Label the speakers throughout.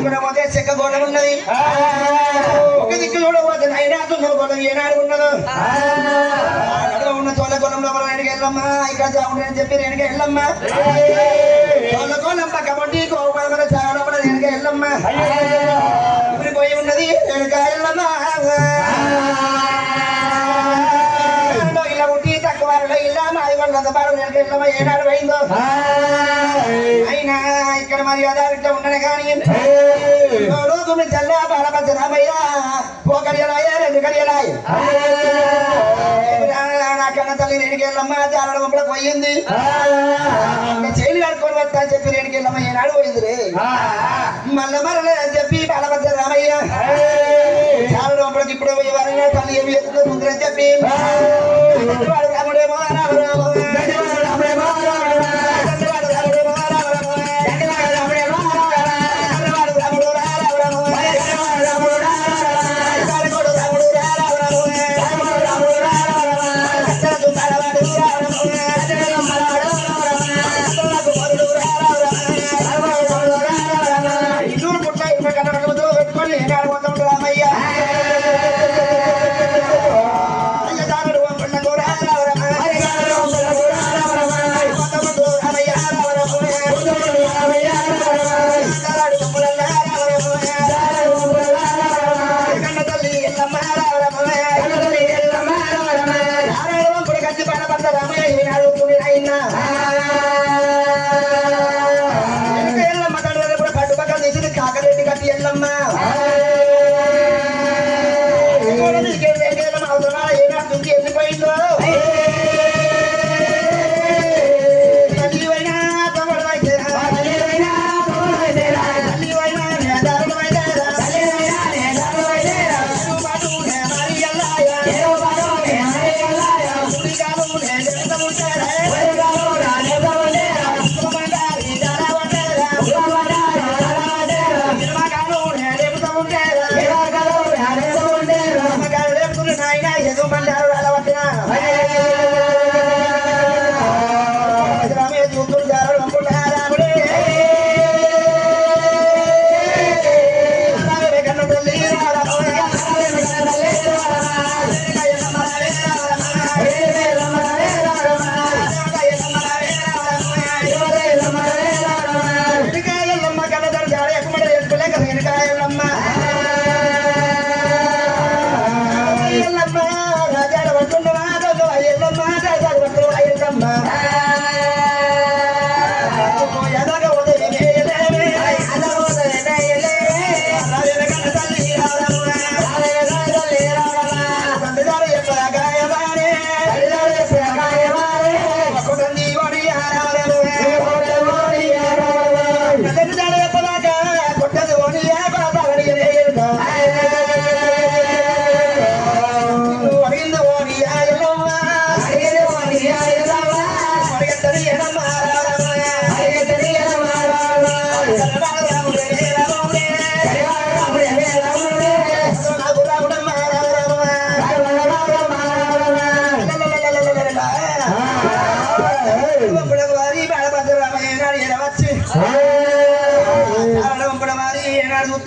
Speaker 1: ఎత్తుకున్న పోతే చెక్క గోడ ఉన్నది ఒక దిక్కు చూడబోతే అయినా గోడ ఏనాడు ఉన్నదో ఉన్న తోల కొలంలో వెనక వెళ్ళమ్మా ఇక్కడ చావుండని చెప్పి వెనక వెళ్ళమ్మా తోల కొలం పక్క పొట్టి కోపడ చావడం వెనక వెళ్ళమ్మా ఇప్పుడు పోయి ఉన్నది వెనక వెళ్ళమ్మా ఇలా ఉట్టి తక్కువ ఇలా మాది వాళ్ళంత పాడు వెనక వెళ్ళమ్మా ఏనాడు పోయిందో అయినా ఇక్కడ మరి అదారిట్లో ఉండనే కానీ చల్ల బాలపచ్చ రామయ్య ఓ కడియలాయ రెండు కడియలాయ నా కన్న తల్లి రేణుకెళ్ళమ్మ చాలా కూడా పోయింది చేలు కడుక్కొని వస్తా అని చెప్పి రేణుకెళ్ళమ్మ ఏనాడు పోయింది రే మళ్ళీ మరలే అని చెప్పి బాలపచ్చ రామయ్య చాలా లోపలికి ఇప్పుడు పోయి వారైనా తల్లి ఏమి ఎత్తుకుని ముందుని చెప్పి వాడు రాముడేమో రామరామో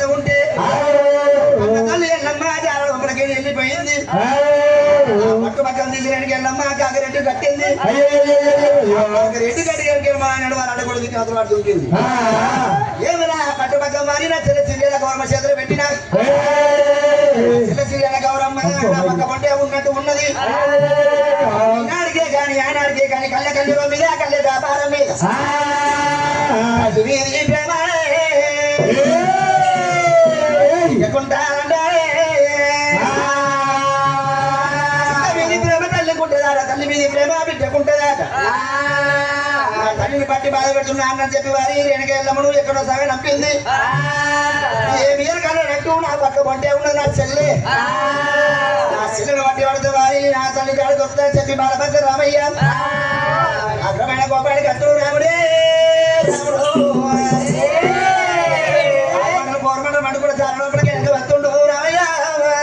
Speaker 1: ఉంటే వెళ్ళిపోయింది పక్క పక్కన తీసిరానికి వెళ్ళమ్మా కాకరెడ్డి కట్టింది రెడ్డి కట్టి అన్నాడు వాళ్ళు అడగొడుకు అవతల వాడు దొరికింది ఏమైనా పట్టు పక్క మారి నా చిన్న చిన్న గౌరమ్మ చేతులు పెట్టినా చిన్న చిన్న గౌరమ్మ నా పక్క పంటే ఉన్నట్టు ఉన్నది ఈనాడికే కానీ ఆనాడికే కానీ కళ్ళ కళ్ళ మీద కళ్ళ వ్యాపారం మీద ప్రేమ తల్లి మీద ప్రేమ బిడ్డకుంటదాట తల్లిని పట్టి బాధ పెడుతున్నా అన్నని చెప్పి వారి వెనక వెళ్ళమను ఎక్కడో సగ నంపింది ఏమి కన్నట్టు నా పక్క పంటే ఉన్నది నా చెల్లి నా చెల్లెను పట్టి పడితే వారి నా తల్లి కాడికి వస్తుందని చెప్పి బాలభద్ర రామయ్య అగ్రమైన గోపాడి కట్టు రాముడే గవర్నమెంట్ మండు కూడా చాలా లోపలికి ఎందుకు వస్తుండు రామయ్య రాముడు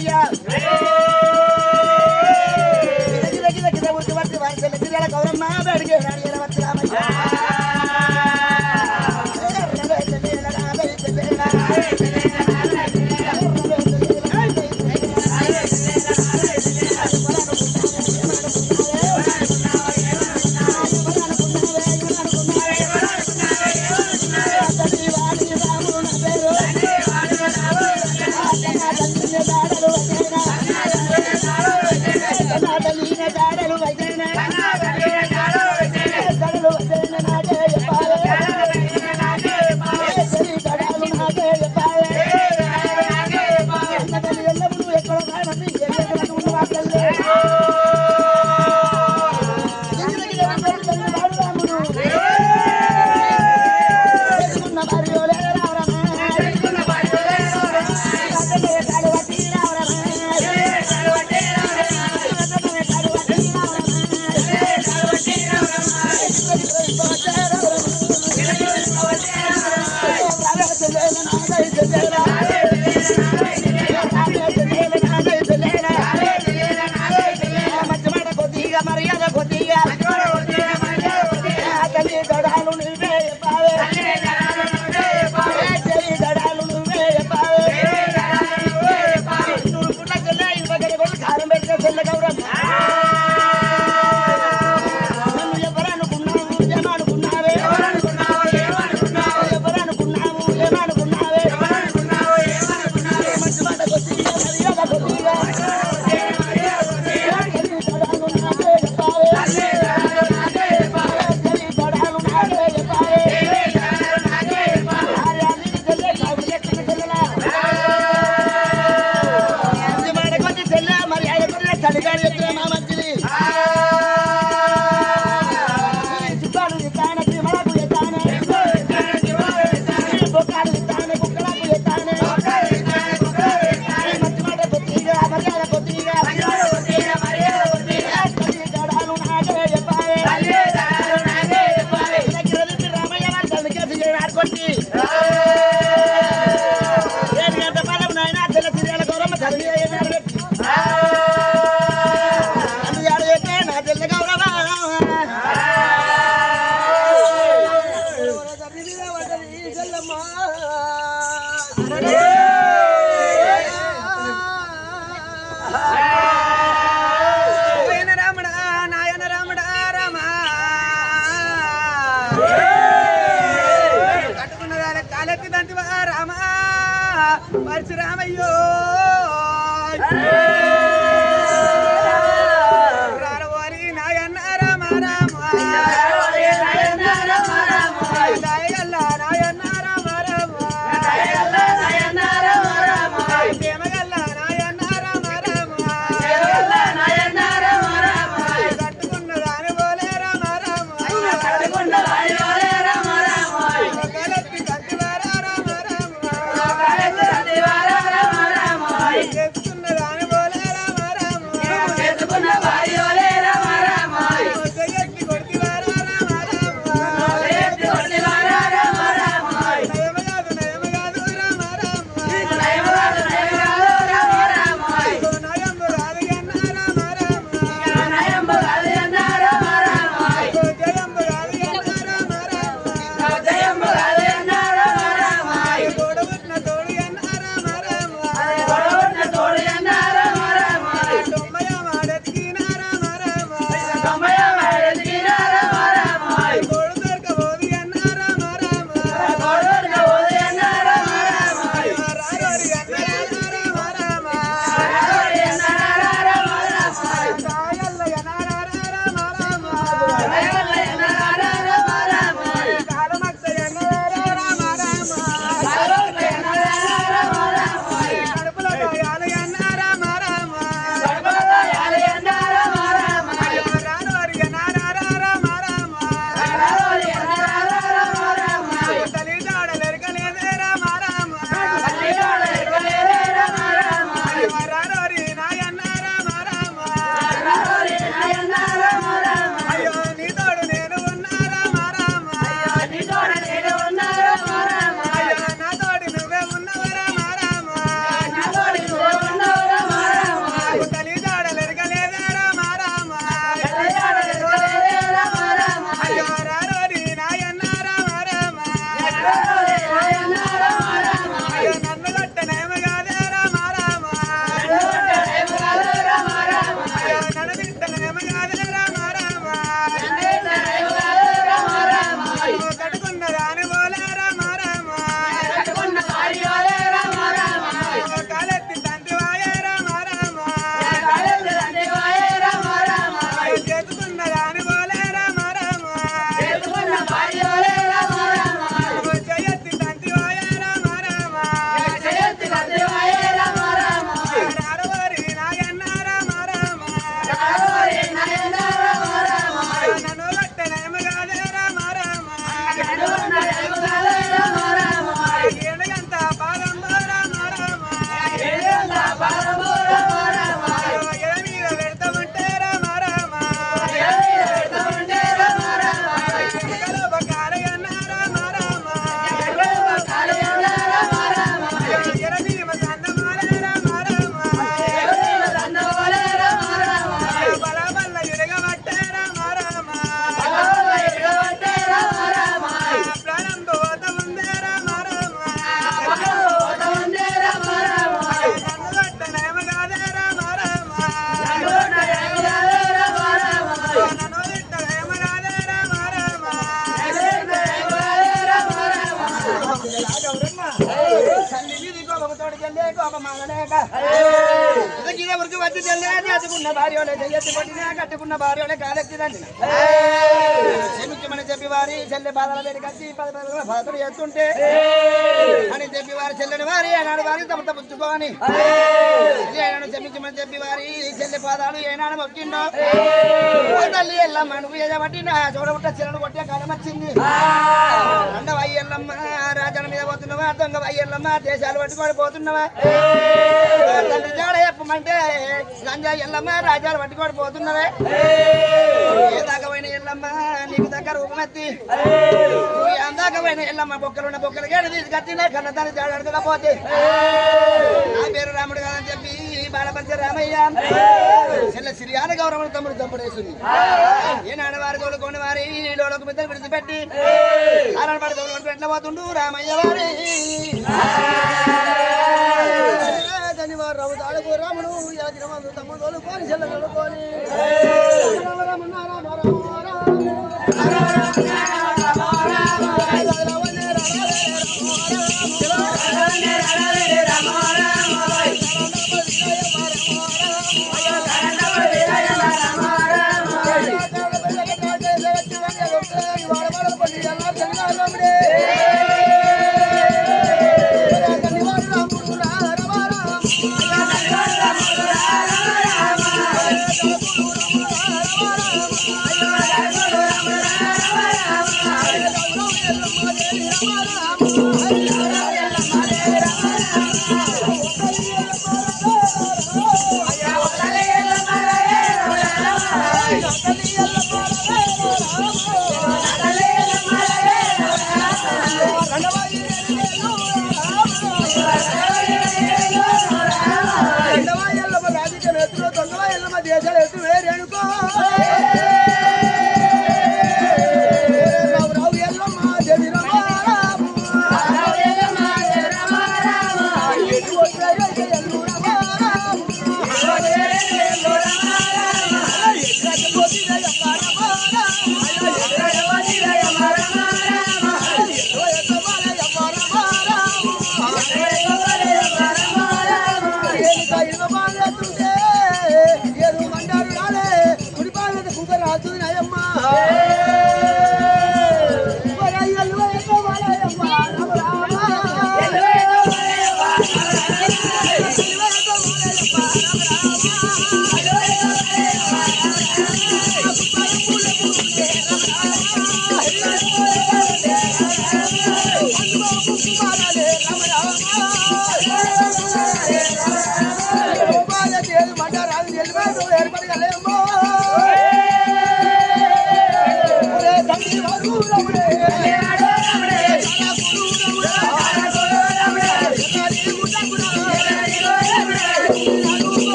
Speaker 1: రామయ్య గౌరమ్మ బడిగే రామయ్య
Speaker 2: పరశురామయ్యో రారవారి నాయన్న రామ రామ దయగల్ల నాయన్న రామ రామ ప్రేమగల్ల నాయన్న రామ రామ కట్టుకున్న దాని పోలే రామ రామ కలెత్తి కట్టివారా రామ రామ కోపమానలేక గిద ఉరికి వచ్చి చెల్లె చేసుకున్న భార్యలే చెయ్యెత్తి కొట్టినా కట్టుకున్న భార్యలే కాలెత్తిదండి క్షమించమని చెప్పి వారి చెల్లె బాధల పేరు కట్టి 10 బాధలు చేస్తుంటే అని చెప్పి వారి చెల్లెని వారి ఏనాడు వారి తమ పుచ్చుకోని ఏనాడు క్షమించమని చెప్పి వారి చెల్లె పాదాలు ఏనాడు మొక్కిండో తల్లి ఎల్లమ్మ నువ్వు ఏదబట్టి నా చూడబుట్ట చెల్లెను కొట్టే కాలం వచ్చింది అండవ అయ్యల్లమ్మ రాజాల మీద పోతున్నవా దొంగ అయ్యల్లమ్మ దేశాలు పట్టుకొని పోతున్నవా తండ్రి జాడ చెప్పమంటే గంజా ఎల్లమ్మ రాజాలు పట్టుకొని పోతున్నవే ఏ దాకమైన ఎల్లమ్మ నీకు దగ్గర రూపమెత్తి అందాకమైన ఎల్లమ్మ బొక్కలున్న బొక్కలు గేడు తీసుకొచ్చిన కన్న దాన్ని జాడ అడగకపోతే నా పేరు రాముడు కాదని చెప్పి బాలపంచ రామయ్య చెల్ల సిరియాన గౌరవం తమ్ముడు తమ్ముడేసింది ఏనాడు వారి తోలుకొని వారి లోలకు మిద్దలు విడిచిపెట్టి ఆరణపడి తోలు పెట్టిన పోతుండు రామయ్య వారి ధన్యవాదాలు తాడుకో రాముడు యాదినమందు తమ్ముడు తోలుకొని చెల్ల తోలుకొని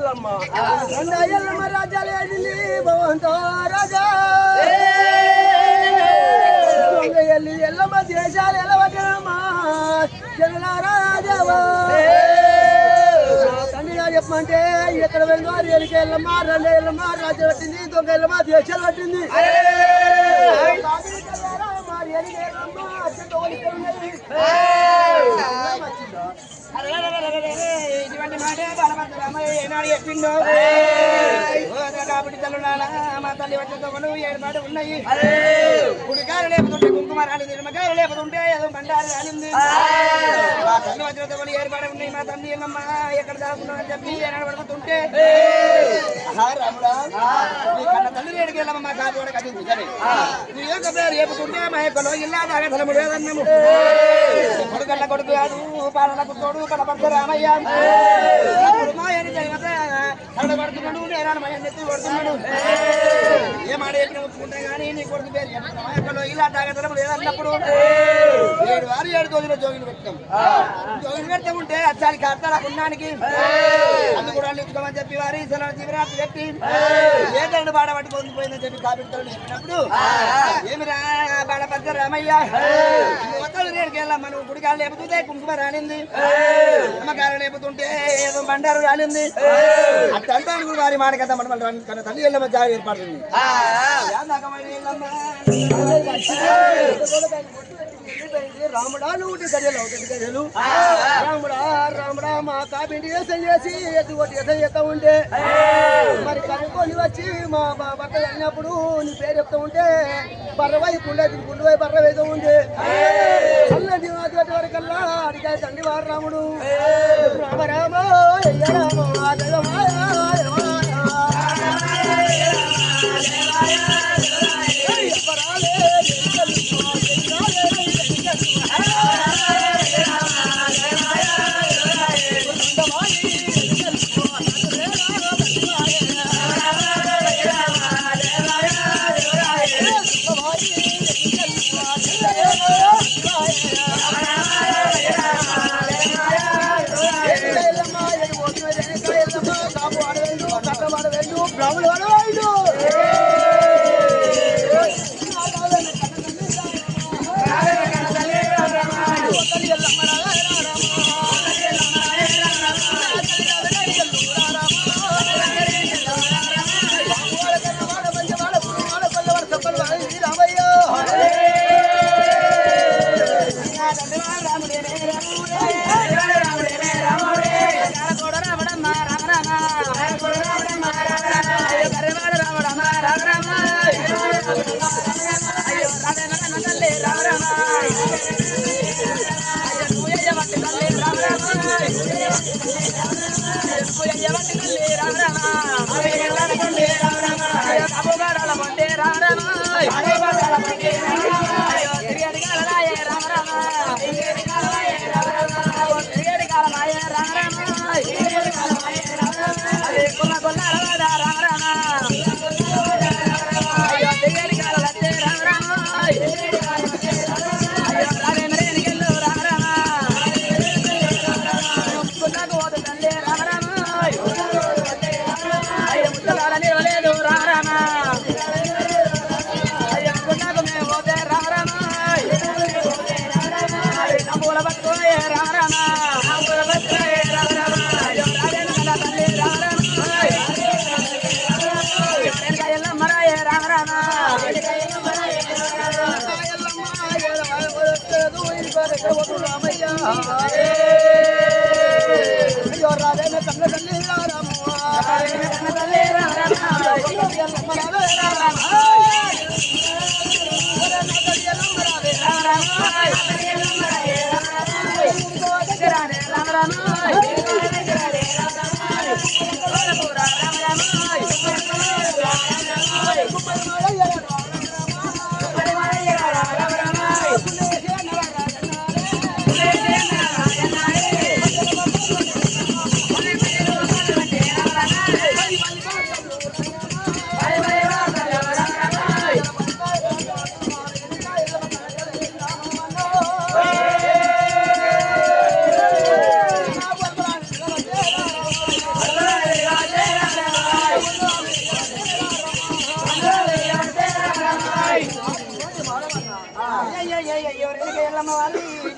Speaker 2: ఎల్లమ్మ రెండు ఎల్లమ్మ రాజ్యాలు ఏడింది భగవంతో రాజా ఎల్లి ఎల్లమ్మ దేశాలు ఎలవటమ్మా జనుల రాజావా తండ్రిగా చెప్పమంటే ఎక్కడ వెళ్ళో అది ఎలికి ఎల్లమ్మ రెండు ఎల్లమ్మ రాజ్యం పట్టింది దొంగ ఎల్లమ్మ దేశాలు పట్టింది ఇటువంటి మాటే బలవంతురామయ్య ఏనాడు చెప్పిండు కాబట్టి తల్లు నాన్న మా తల్లి వచ్చేతో ఏర్పాటు ఉన్నాయి కుడికాయలు లేపుతుంటే కుంకుమ రాలింది నిమ్మకాయలు లేపుతుంటే ఏదో బండారు రాలింది మా తల్లి వచ్చేతో ఏర్పాటు ఉన్నాయి మా తల్లి ఏమమ్మా ఎక్కడ దాకున్నా అని చెప్పి ఏనాడు పడుతుంటే రాముడా నీ కన్న తల్లి రేడికి వెళ్ళమ్మ మా కాదు కూడా కట్టింది సరే నీ యొక్క పేరు చెప్పుతుంటే మా యొక్కలో ఇల్లా దాగతలము లేదన్నము కొడుకల్ల కొడుకు కాదు పాలనకు తోడు కనపడతారు రామయ్య మాయని దైవత పడుతున్నాడు నేరాను మయ నెత్తి కొడుతున్నాడు ఏ మాట చెప్పిన ఒప్పుకుంటే గానీ నీ కొడుకు పేరు మా యొక్కలో ఇలా దాగతలము లేదన్నప్పుడు 7 వారు 7 రోజులు జోగిలు పెట్టాం జోగిలు పెడతా ఉంటే అచ్చాలి కడతారా పుణ్యానికి అందు కూడా ఇచ్చుకోమని చెప్పి వారి జీవరాత్రి చెప్పి ఏ తండ్రి బాడ పట్టుకొని పోయిందని చెప్పి కాపిడతాడు చెప్పినప్పుడు ఏమిరా బాడపడతారు రామయ్య మొత్తం రేడికి వెళ్ళమ్మా నువ్వు గుడికాలు లేపుతుంటే కుంకుమ రానింది అమ్మకాలు లేపుతుంటే ఏదో బండారు రాలింది అట్ట అంటాను వారి మాట కదా మనం కన్నా తల్లి వెళ్ళమ్మ జాగా ఏర్పడుతుంది రాముడా నువ్వు గడియలు అవుతుంది గడియలు రాముడా రాముడా మా కాబిండి వేసం చేసి ఎత్తుకోటి వేసం చేస్తా ఉంటే మరి కనుక్కొని వచ్చి మా భర్త వెళ్ళినప్పుడు నీ పేరు చెప్తా ఉంటే బర్రవై గుండెవై బర్ర వేస్తూ ఉంటే చల్లటి వరకల్లా అడిగాయి తండ్రి వారు రాముడు రామ రామ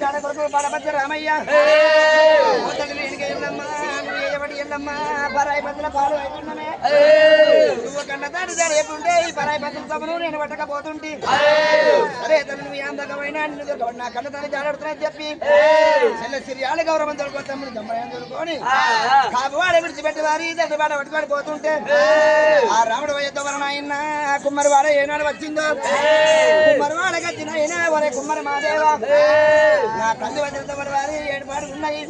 Speaker 2: ఆడ కొడుకు బాలపత్ర రామయ్య ఎల్లమ్మ పరాయి పత్రుల పాలు అయిపోయినామే నువ్వు కన్న తాడు ఎప్పుడుంటే ఈ పరాయి పత్రుల సభను నేను పట్టకపోతుంటే సరే తను నువ్వు అందకమైనా నిన్ను దొరకబడి నా కన్న తాను జాడుతున్నాను చెప్పి చెల్ల సిరియాల గౌరవం దొరుకు తమ్ముడు దమ్మని దొరుకుని కాపువాడ విడిచిపెట్టి వారి తండ్రి వాడ పట్టుకొని పోతుంటే ఆ రాముడు వయతో వలన ఆయన కుమ్మరివాడ ఏనాడు వచ్చిందో కుమ్మరివాడ కట్టిన అయినా వరే కుమ్మరి మాదేవా నా తల్లి వచ్చిన వారి ఏడుపాడు ఉన్నాయి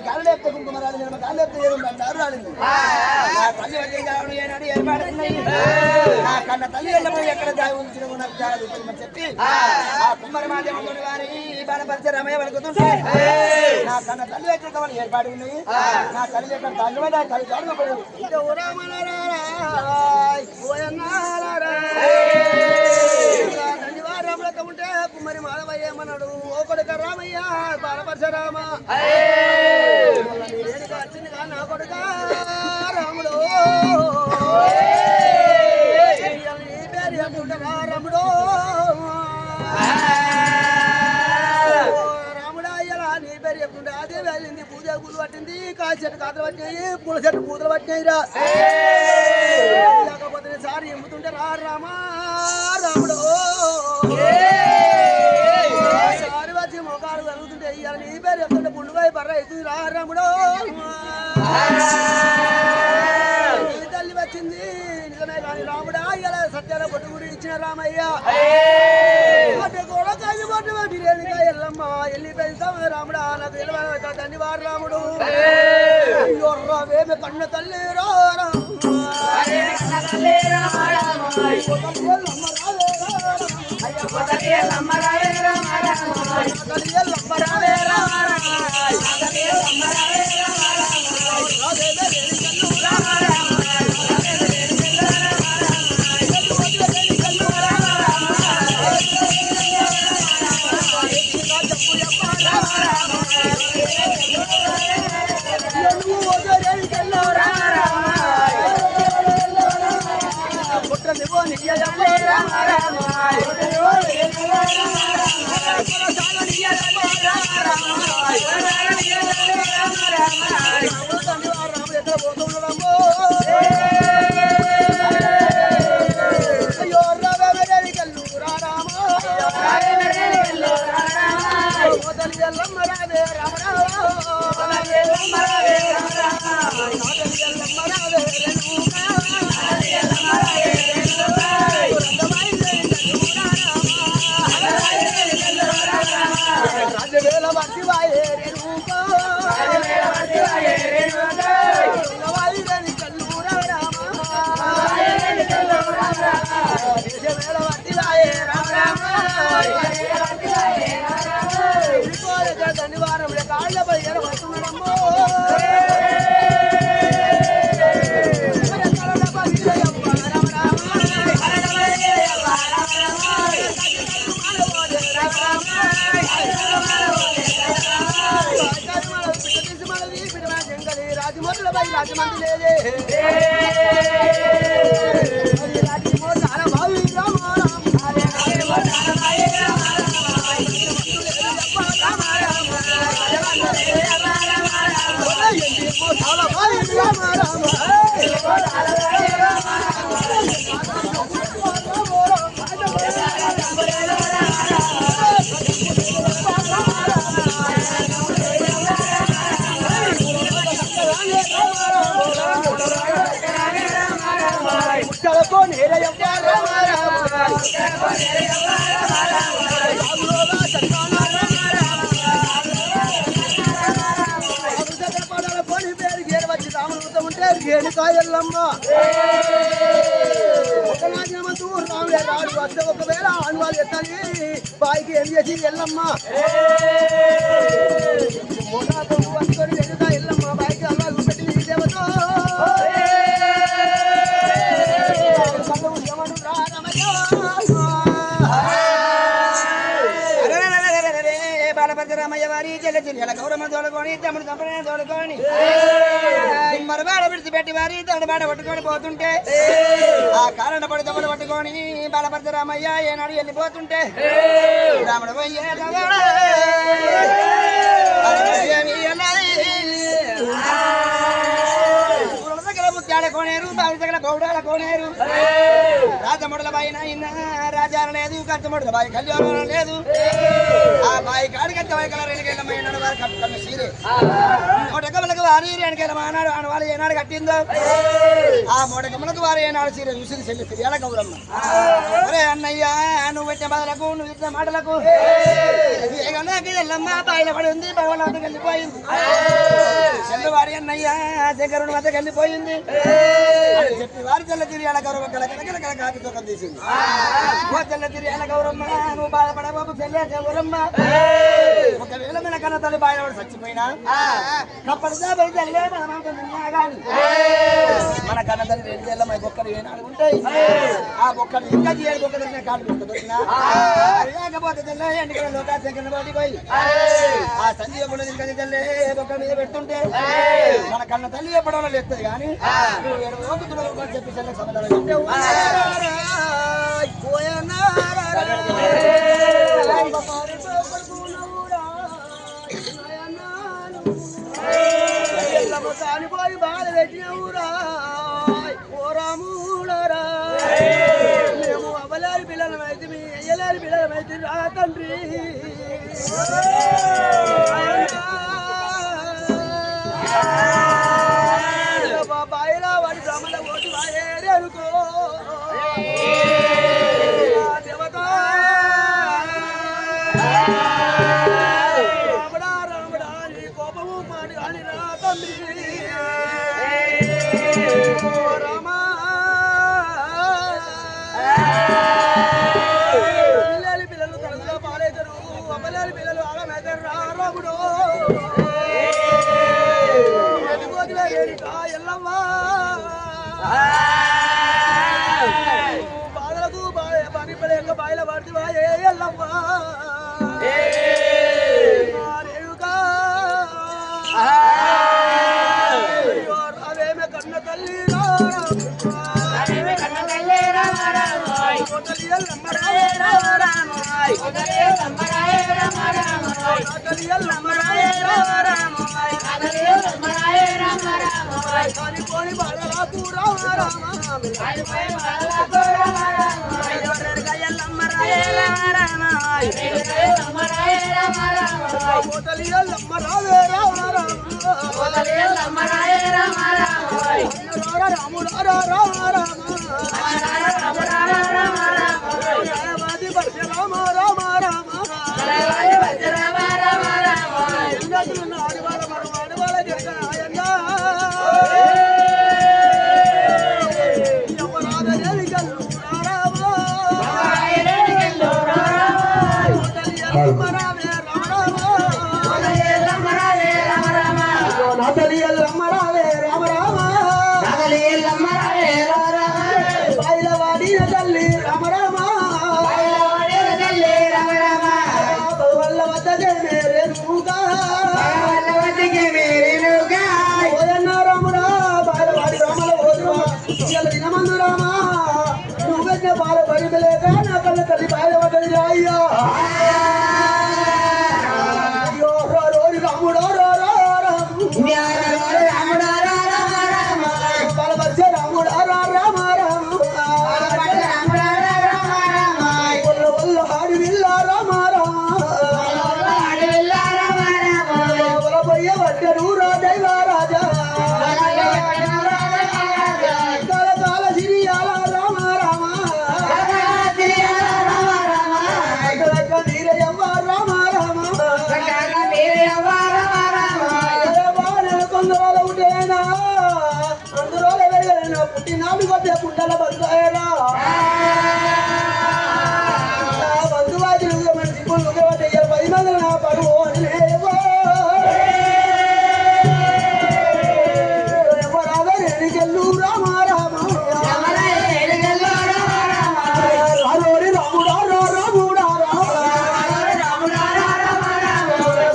Speaker 2: కాళ్ళు లేపితే కుంకుమరాలు కాళ్ళు లేపితే ఏడుంటారు రాలింది నా తల్లి వచ్చిన ఏనాడు ఏర్పాటు ఉన్నాయి నా కన్న తల్లి వెళ్ళబోయి ఎక్కడ దాగి ఉంచిన నాకు చాలా చెప్పి ఆ కుమ్మరి మాదేవ వారి బాలపరిచే రమయ్య వడుకుతుంటే నా కన్న తల్లి వచ్చిన వాళ్ళు ఏర్పాటు ఉన్నాయి నా తల్లి ఎక్కడ తల్లి తల్లి చాడుకోకూడదు తండ్రివారములతో ఉంటే కుమ్మరి మాధవయ్య ఏమన్నాడు ఓ కొడుక రామయ్య బాలపరశరామ వచ్చింది కా నా కొడుక రాముడు నీ పేరు చెప్పుకుంటా రాముడు రాముడా ఇలా నీ పేరు చెప్పుకుంటే అదే వెళ్ళింది పూజ పూలు పట్టింది కాయ చెట్టు కాతలు పట్టినాయి పూల చెట్టు పూతలు పట్టినాయిరా లేకపోతే సారి ఎమ్ముతుంటే రా రామా రాముడు సారి వచ్చి మొగాలు జరుగుతుంటే ఇవాళ నీ పేరు చెప్తుంటే పుండుగా బర్ర అవుతుంది రా రాముడు నీ తల్లి వచ్చింది నిజమే కానీ రాముడా ఇలా సత్యాల పొట్టు గుడి ఇచ్చిన రామయ్య అంటే కూడా కలిసి పట్టు పట్టి రేణుగా ఎల్లమ్మ వెళ్ళిపోయిస్తాం రాముడా నాకు వెళ్ళి తండ్రి వారు రాముడు వేమే కన్న తల్లి రా ఎల్లమ్మ ఒక నాజమంతు రాముడే రాడు వస్తే ఒకవేళ అనువాలు ఎత్తాలి బాయికి ఏం చేసి ఎల్లమ్మ మోటాతో వస్తుకొని వెళ్తా ఎల్లమ్మ బాయికి అల్లాలు పెట్టి దేవతో బాలపరశరామయ్య వారి చెల్లె గౌరమ్మ తోడుకొని తమ్ముడు చంపనే తోడుకొని మరబాడ విడిచిపెట్టి వారి తడబాడ పట్టుకొని పోతుంటే ఆ కారణ పడి తమ్ముడు పట్టుకొని బాలభద్ర రామయ్య ఏనాడు వెళ్ళిపోతుంటే రాముడు పోయే ముత్యాల కోనేరు బావి దగ్గర గౌడాల కోనేరు రాజముడుల బాయి నాయన రాజాల లేదు కచ్చముడుల బాయి కళ్యాణం లేదు ఆ బాయి కాడికత్త బాయి కల రెండుకెళ్ళమైనాడు వారు కట్టుకున్న సీరే మొడకములకు వారి రెండుకెళ్ళమన్నాడు అని వాళ్ళు ఏనాడు కట్టిందో ఆ మొడకములకు వారు ఏనాడు సీరే చూసింది చెల్లి ఫిర్యాల గౌరమ్మ అరే అన్నయ్య నువ్వు పెట్టిన బాధలకు నువ్వు ఇచ్చిన మాటలకు ఎల్లమ్మ బాయిల పడి ఉంది భగవంతుడికి వెళ్ళిపోయింది చెల్లు వారి అన్నయ్య శంకరుని వద్దకు వెళ్ళిపోయింది అని చెప్పి వారి తెల్ల తిరియాల గౌరవ కలకల కాకి తొక్కం తీసింది ఓ తెల్ల తిరియాల గౌరమ్మ నువ్వు బాధపడబాబు చెల్లె గౌరమ్మ ఒకవేళ మన కన్న తల్లి బాయవాడు చచ్చిపోయినా కప్పడితే తల్లే మన కన్న తల్లి రెండు చెల్ల మన బొక్కలు ఏనాడు ఉంటాయి ఆ బొక్కలు ఇంకా తీయాలి బొక్క దొరికిన కాళ్ళు బొక్క దొరికినా లేకపోతే తెల్ల ఎండికల లోకా శంకరన బయటికి పోయి ఆ సంజీవ గుండె తీసుకొని తెల్లే బొక్క మీద పెడుతుంటే మన కన్న తల్లి ఎప్పడం లేస్తుంది కానీ చెప్పి చెల్లెకి సమాధానం
Speaker 3: కానిపోయి బాధ పెట్టినవురా ఓరాముడరా మేము అవ్వలేని పిల్లలమైతే మీ అయ్యలేని పిల్లలమైతే రా తండ్రి బాబాయిలా వాడి శ్రమల ఓటు వాయేరి అనుకో దేవత రాముడా రాముడా నీ కోపము మాడి అని రా తండ్రి రామా పిల్లలు తనలో పాలైతారు అమ్మలేని పిల్లలు ఆగమైతారు రా రాముడు ఎల్లమ్మా బాధలకు పని యొక్క బాయిల పడుతువా ఎల్లమ్మా అవేమే కన్న తల్లి కానిపోని బాలరాకు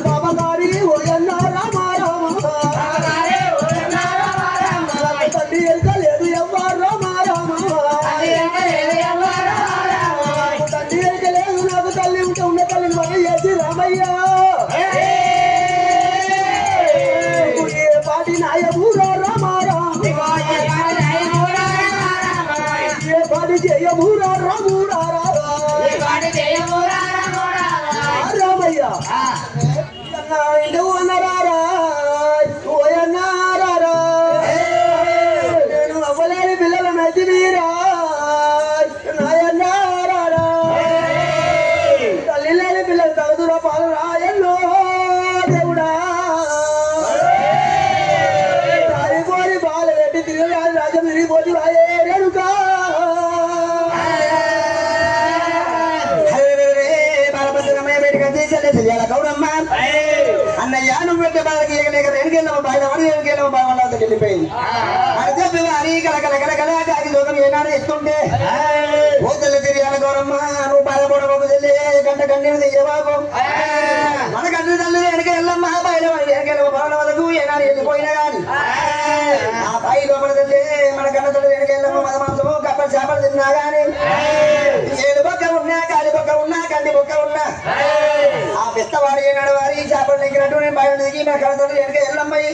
Speaker 3: బాబా గారి జయమురా రామురా రామయ్య అన్నారా నేను అవ్వలేని పిల్లలనైతే మీరా నాయన్నారా తల్లి లేని పిల్లలు తగుదురా పాలు రాయల్లో దేవుడా కోరి బాలు పెట్టి తిరిగి రాజు తిరిగిపోయి రాయే రేణుకా
Speaker 1: గౌరమ్మ అన్నయ్య నువ్వు పెట్టే బాలకి రెండుకెళ్ళాము బాగా రెండుకెళ్ళాము బాగా వాళ్ళకి వెళ్ళిపోయింది అని చెప్పి వారి కలకల దూరం ఏనాడు ఎత్తుంటే ఓ తెల్ల తిరిగాల గౌరమ్మ నువ్వు బాధపడబోకు తెల్లి గంట కన్నీరు తెయ్యబాబు మన కన్ను తల్లి వెనక వెళ్ళమ్మా బయట వెనకెళ్ళ బాల వరకు ఏనాడు వెళ్ళిపోయినా గాని ఆ బాయి లోపల తల్లి మన కన్న తల్లి వెనక వెళ్ళమ్మ మన మాంసము కప్పలు చేపలు తిన్నా గాని ఏడు బొక్క ఉన్నా కాలి బొక్క ఉన్నా కంది బొక్క ఉన్నా ఆ పెద్దవాడు ఏనాడు వారి చేపలు నెగ్గినట్టు నేను బయట దిగి నా కన్న తల్లి వెనక వెళ్ళమ్మాయి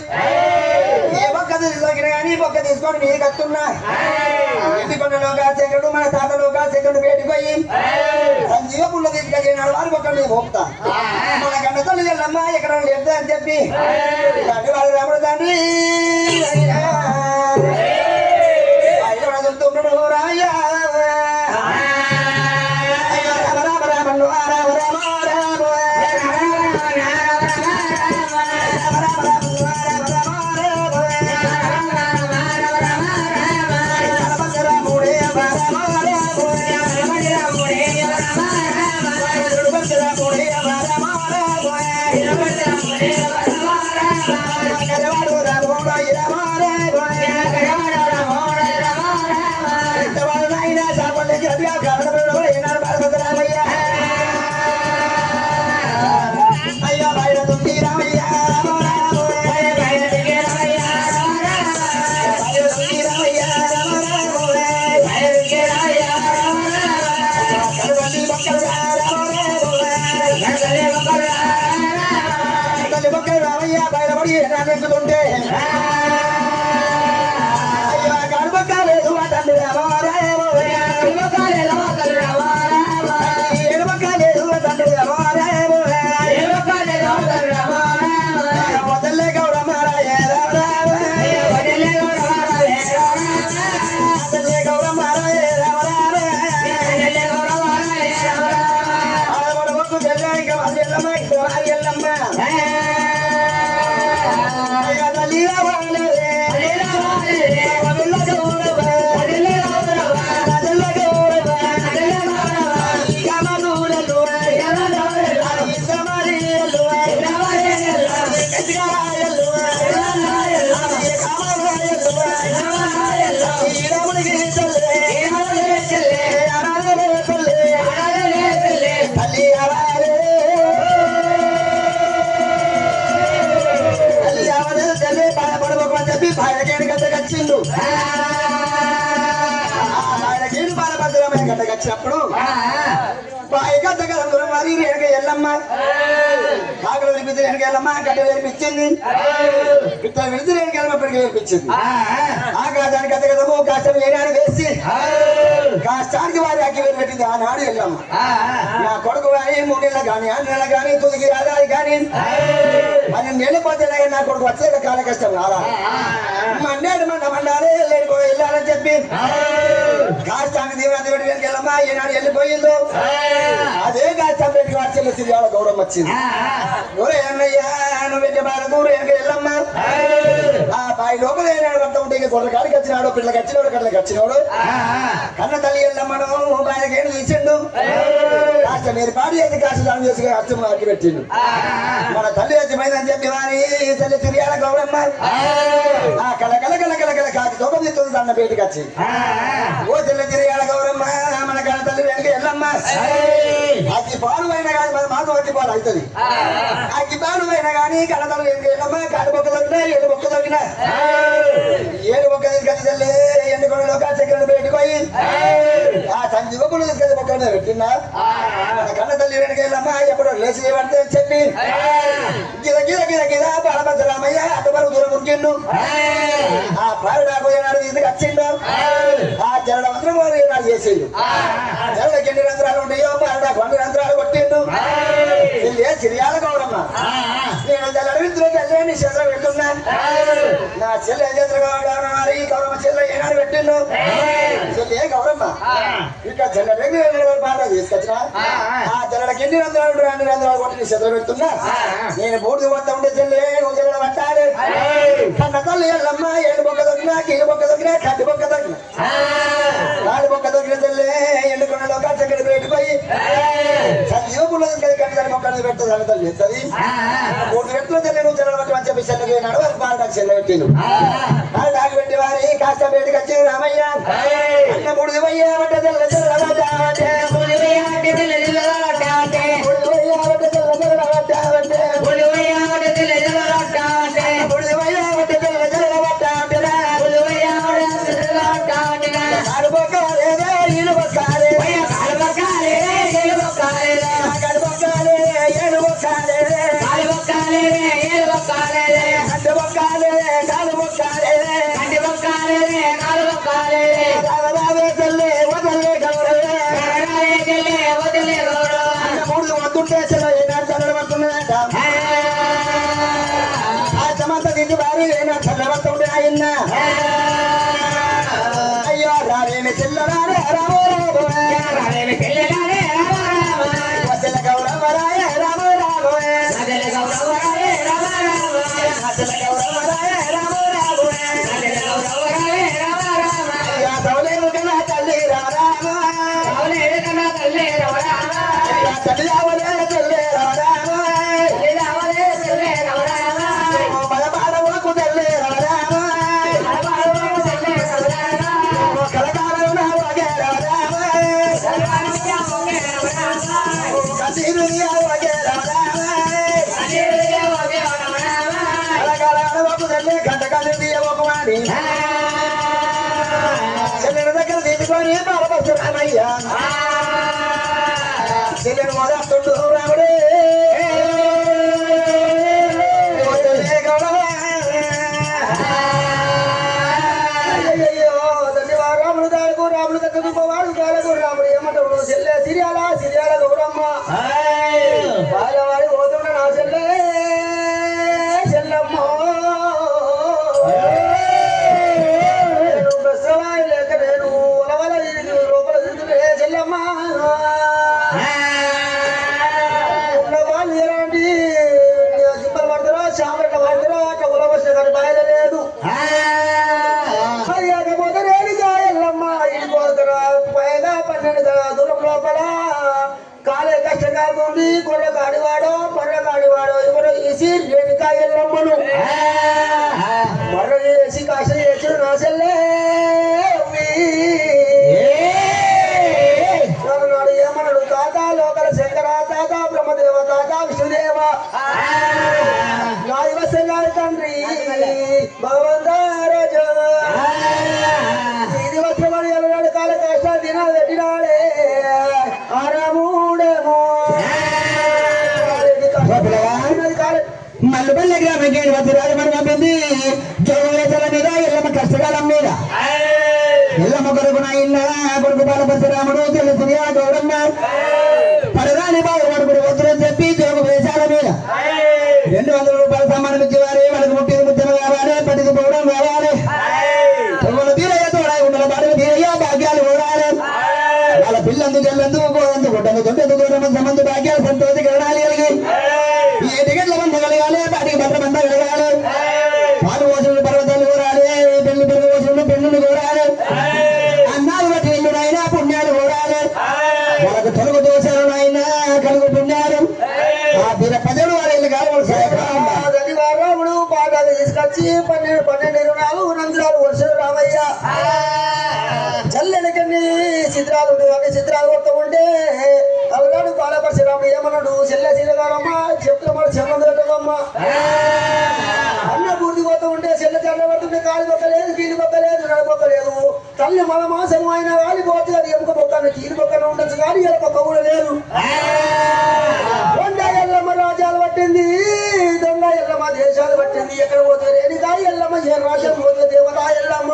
Speaker 1: ఏ బొక్క తీసుకొచ్చినా గానీ బొక్క తీసుకొని మీరు కట్టున్నా ఇంటి కొండలో కాసేకుడు మన తాతలో కాసేకుడు వేడిపోయి సంజీవ పుల్ల తీసుకొచ్చినాడు వారి బొక్క మీద మోపుతా మన కన్న తల్లి వెళ్ళమ్మా ఎక్కడ లేదా అని చెప్పి వాడు రాముడు తండ్రి రాయ్యా బయటపడి అయ్యో గడపక్క లేదు తండ్రి ఏడుపక్క లేదు తండ్రి వదల్లే గౌరమ్మ గౌరమ్మ ఎల్లమ్మ గడ్డగచ్చిండు ఆయనకేడు బాలభద్రమయ్య గడ్డగచ్చినప్పుడు బాయి గడ్డ గల మరి రేణుక ఎల్లమ్మ కాకలు వినిపించి రేణుక ఎల్లమ్మ గడ్డ వినిపించింది పిట్టలు విడిచి రేణుక ఎల్లమ్మ పిడికి వినిపించింది ఆకాశానికి గద్ద గదము కాష్టం ఏనాడు వేసి కాష్టానికి వారి అగ్గి వేరు పెట్టింది ఆనాడు ఎల్లమ్మ నా కొడుకు కానీ 3 నెలలు కానీ 6 నెలలు కానీ తుదికి రాదాలి కానీ 12 నెలలు పోతే నా కొడుకు వచ్చే కాల కష్టం రాలా మండాడు మండాలి వెళ్ళాలని చెప్పి కాష్టానికి దీవెన పెట్టి వెళ్ళమ్మా ఈనాడు వెళ్ళిపోయిందో అదే కాష్టం పెట్టి వచ్చే సిరియాల గౌరవం వచ్చింది అన్నయ్యా నువ్వు పెట్టే బాలకు వెళ్ళమ్మా ఆ బాయి లోపల ఏనాడు పడతా ఉంటే గొర్రె కాడికి వచ్చినాడు పిల్లకి వచ్చినాడు కళ్ళకి వచ్చినాడు కన్న తల్లి వెళ్ళమ్మను బాయకేడు తీసిండు కాస్త మీరు పాడి చేసి కాస్త దాని చేసి అర్థం అట్టి పెట్టిండు మన తల్లి వచ్చిపోయిందని చెప్పి వారి తల్లి సిరియాల గౌరమ్మ ఆ కల కల కల కల కల కాకి తోపం తీస్తుంది అన్న బయటికి వచ్చి ఓ తల్లి సిరియాల గౌరమ్మ మన కన్న తల్లి వెనక వెళ్ళమ్మ అగ్గి పాలు అయినా కానీ మన మాతో అగ్గి పాలు అవుతుంది అగ్గి పాలు అయినా కానీ కన్న తల్లి వెనక వెళ్ళమ్మ కాటి బొక్క తగ్గినా ఏడు బొక్క తగ్గినా ఏడు బొక్క తీసుకొచ్చి తల్లి ఎండుకొండలో కాచక్రను బయటకు పోయి ఆ సంజీవ పులు తీసుకొచ్చి బొక్క పెట్టినా కన్న తల్లి వెనక వెళ్ళమ్మా ఎప్పుడో లేచి పడితే చెప్పి గిద గిద గిద గిద బాలభద్ర రామయ్య అటువరకు దూరం ఉరికిండు ఆ పాలు రాబోయేనాడు ఇందుకు వచ్చిండు ఆ జరడ మాత్రం చేసి చెల్లు తెల్లకి ఎన్ని రంధ్రాలు ఉంటాయో బారడాకు 100 రంధ్రాలు కొట్టిండు చెల్లి సిరియాల గౌరమ్మ నేను తెల్లడిలో తెల్లని చేతులు పెట్టున్నా నా చెల్లె చేతులు ఈ గౌరమ్మ చెల్లె ఏనాడు పెట్టిండు చెల్లి గౌరమ్మ ఇక్కడ చెల్లె బాధ తీసుకొచ్చిన ఆ తెల్లడికి ఎన్ని రంధ్రాలు 2 రంధ్రాలు కొట్టి నీ చేతులు పెడుతున్నా నేను బూడిద కొత్త ఉండే చెల్లె నువ్వు చెల్లె పట్టాలి కన్న తల్లి ఎల్లమ్మ ఏడు బొక్క దొరికినా కీలు బొక్క దొరికినా కట్టి బొక్క దొరికిన నాడు బొక్క దొరికిన తెల్లే ఎండుకొండలో చక్కడి పెట్టిపోయి యువకులు కట్టి మొక్కలు పెట్టదు తల్లి ఎత్తది 3 వ్యక్తులు తెల్లి నువ్వు చెల్లెలు పట్టి మంచి చెల్లె పోయినాడు వారికి బాగా చెల్లె పెట్టిండు నాకు పెట్టి వారి కాస్త బయటకు వచ్చి రామయ్య అన్న 3 వయ్యా అంటే తెల్ల అయ్యో రావేమి చెల్లరారే రామో రామేమి చెల్లరారే వసల గౌరవరాయ రామో రామో వసల గౌరవరాయ రామ రామ వసల గౌరవరాయ రామో రామో వసల గౌరవరాయ రామ రామ యా తౌలేరు కన్నా తల్లి రామ రామ తౌలేరు కన్నా తల్లి రామ రామ యా తల్లియావలే తల్లి రామ రామ తల్లియావలే తల్లి రామ రామ బలబాడవకు తల్లి రామ రామ చెల్లెల దగ్గర తీసుకొని బాలపరచు రామయ్య చెల్లెను మొదలు రాముడే అయ్యో తండ్రి రాముడు దాడుకు రాముడు దగ్గరకు వాడు దాడుకు రాముడు ఏమంటాడు చెల్లె సిరియాల గౌరమ్మ బాలవాడి పోతున్న నా చెల్లె చెల్లమ్మ కాలే కష్టకాదుంది కొర్ర కాడివాడో పొర్ర కాడివాడో ఎవరో వేసి రేణుకాయల్లమ్మను మర్ర చేసి కాశ చేసి నాశల్లే నాడు ఏమన్నాడు తాత లోకల శంకర తాత బ్రహ్మదేవ తాత విష్ణుదేవ నాదివసంగారి తండ్రి భగవంతారాజు ఇది వస్త్రమని ఎల్లనాడు కాల కష్టాలు దినా పెట్టినాడే ఆరాముడేమో మల్లుపల్లి గ్రామకి రాజమని పంపింది జోగుల మీద ఎల్లమ్మ కష్టకాలం మీద ఎల్లమ్మ కొడుకు నా ఇల్ల కొడుకు బాలపరశురాముడు తెల్ల సిరియా గౌరమ్మ పడదాని బాబు కొడుకుడు వద్దులని చెప్పి జోగు వేషాల మీద 200 రూపాయలు సమ్మానం ఇచ్చేవారే వాళ్ళకి ముట్టిది ముచ్చమ కావాలి పట్టిది పోవడం కావాలి తీరయ్య తోడా ఉన్న బాడలు తీరయ్య భాగ్యాలు ఓడాలి వాళ్ళ పిల్లందు జల్లందు పోదందు కొట్టందు తొండెందు దూరం సంబంధ భాగ్యాలు సంతోషి కరణాలు కలిగి ఏ టికెట్ల మంద కలగాలి బాటికి బట్ట మంద కలగాలి పాలు పోసులు పర్వతాలు కోరాలి పెళ్లి పెరుగు పోసులు పెళ్లి కోరాలి అన్నాలు బట్టి ఇల్లు నాయన పుణ్యాలు కోరాలి వాళ్ళకు తొలుగు దోషాలు నాయన కలుగు పుణ్యాలు ఆ తీర పదవులు వాళ్ళ ఇల్లు కావాలి రాముడు బాగా తీసుకొచ్చి 12 రంధ్రాలు వర్షాలు రామయ్య చల్లెనకన్ని చిత్రాలు చిత్రాలు కొడుతూ ఉంటే అలనాడు బాలపరశురాముడు ఏమన్నాడు చెల్లెగారమ్మ చెప్తున్నా చెమ్మందమ్మ అన్న పూర్తి పోతూ ఉంటే చెల్లె చెల్ల పడుతుంటే కాలి బొక్కలేదు కీలి బొక్కలేదు నడబొక్కలేదు తల్లి మన మాసం ఆయన వాలిపోతే అది ఎముక బొక్కన కీలి బొక్కన ఉండొచ్చు కానీ ఎలపొక్క కూడా లేదు దొంగ ఎల్లమ్మ రాజ్యాలు పట్టింది దొంగ ఎల్లమ్మ దేశాలు పట్టింది ఎక్కడ పోతే రేణుకా ఎల్లమ్మ ఏ రాజ్యం పోతే దేవత ఎల్లమ్మ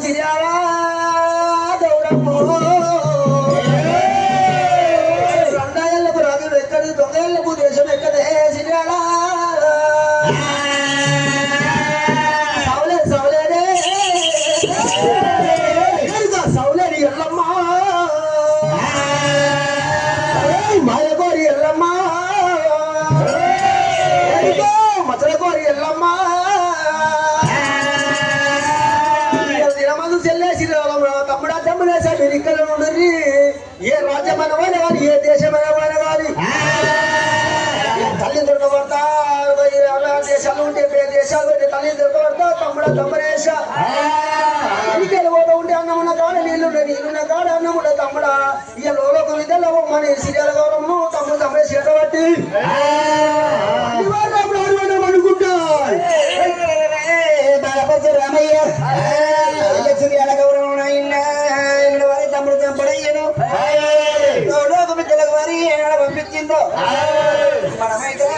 Speaker 1: సిరియాలా దేశాలు ఉంటే దేశాలు తల్లి దొరకబడతా తమ్ముడ తమ్మరేశ ఇంకెళ్ళి పోతూ ఉంటే అన్నమున్న కాడ నీళ్ళున్న కాడ అన్నమున్న తమ్ముడ ఇక లోక విద్యలో మన సీరియల్ గౌరవము తమ్ముడు తమ్మరేశ ఎట్టబట్టి అనుకుంటా రామయ్య సీరియల్ గౌరవం వారి తమ్ముడు చంపడయ్యను లోక విద్యలకు వారి ఏనాడు పంపించిందో మనమైతే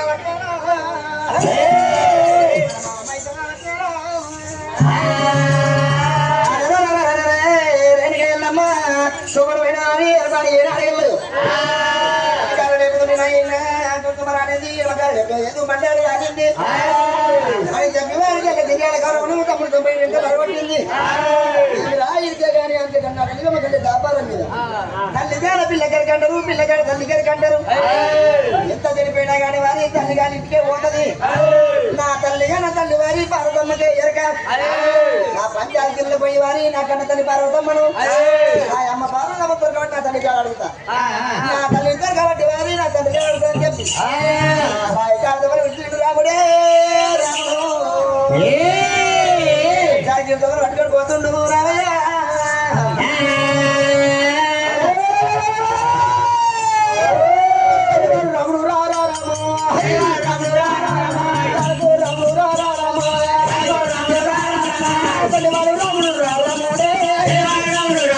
Speaker 1: శుభ్రమైన ఏర్పాటు ఏనాడు మండారు రాసింది అని చెప్పి వారికి తిరిగాడు గౌరవం తమ్ముడు తొంభై పరవట్టింది రాయితే కానీ అంతేకన్నా కలిగమ్మ కళ్ళి వ్యాపారం మీద తల్లిగాడ పిల్లగారికి అంటారు పిల్లగాడ తల్లిగారికి అంటారు ఎంత చనిపోయినా కానీ వారి తల్లి గారి ఇంటికే పోతుంది నా తల్లిగా నా తల్లి వారి పార్వతమ్మకే ఎరక నా పంచాయతీల్లో పోయి వారి నా కన్న తల్లి పార్వతమ్మను నా అమ్మ పార్వతమ్మతో కాబట్టి నా తల్లిగా అడుగుతా నా తల్లి ఇద్దరు కాబట్టి వారి నా తల్లిగా అడుగుతా అని చెప్పి విష్ణుడు రాముడే రాముడు పట్టుకొని పోతుండు రామయ్య రాముడు రా రాము రాముడు రా రాముడు రా రాము రాముడు రా రాముడే రాముడు రా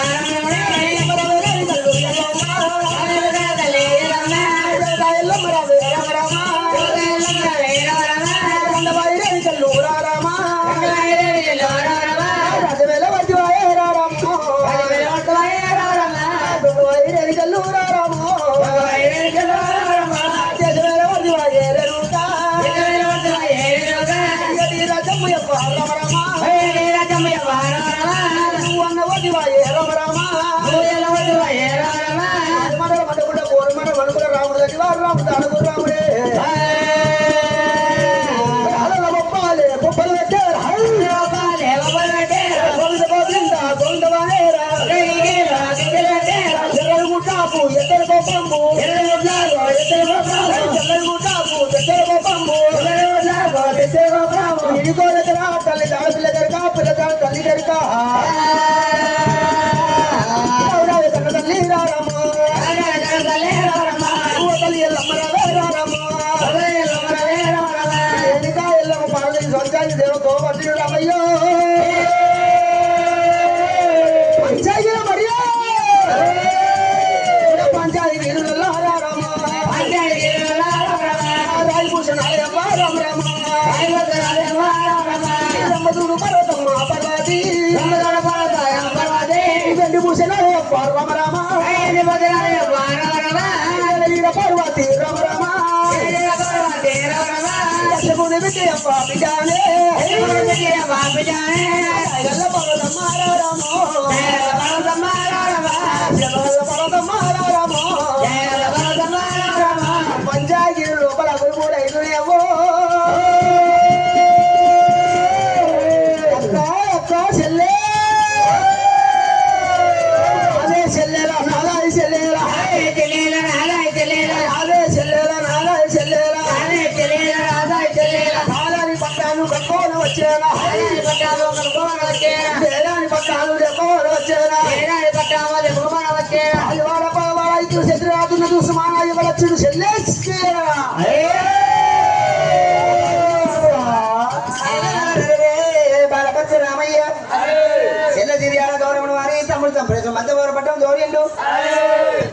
Speaker 1: తల్లి పిల్ల కనుక పిల్ల తల్లి కనుక తల్లి రారమ్మ తల్లి ఎల్లమ్మ ఎన్నిక ఎల్లమ్మ పర్వతి సంచారి దేవతో పట్టిన రామయ్యో పంచాయతీ మరియా పంచాయతీ వీరులలో రామ రాజభూషణ రామ రామ మధుడు పర్వతమ్మ పర్వతి వెండి భూషణ రామ రామ పార్వతి రామ రామ దశగుని విజయ పాపిజానే పర్వతమ్మ రామ పంచాయతీ లోపల గురుమూడైదు ఏవో చెల్లె అదే చెల్లెలా నాలాయి చెల్లెలా అదే చెల్లెలా నాలాయి చెల్లెలా నాలాని పట్టాలు కట్టుకోని వచ్చేనా వేలాని పట్టాలు చెప్పుకోని వచ్చేనా ఇవాళ పదవాడ ఇద్దరు శత్రురాజున్న చూసి మానా ఇవాళ చెడు చెల్లెలా రామయ్య చెల్ల తిరిగాడ గౌరవం వారి తమ్ముడు చంపేసి మధ్య పట్టం జోడిండు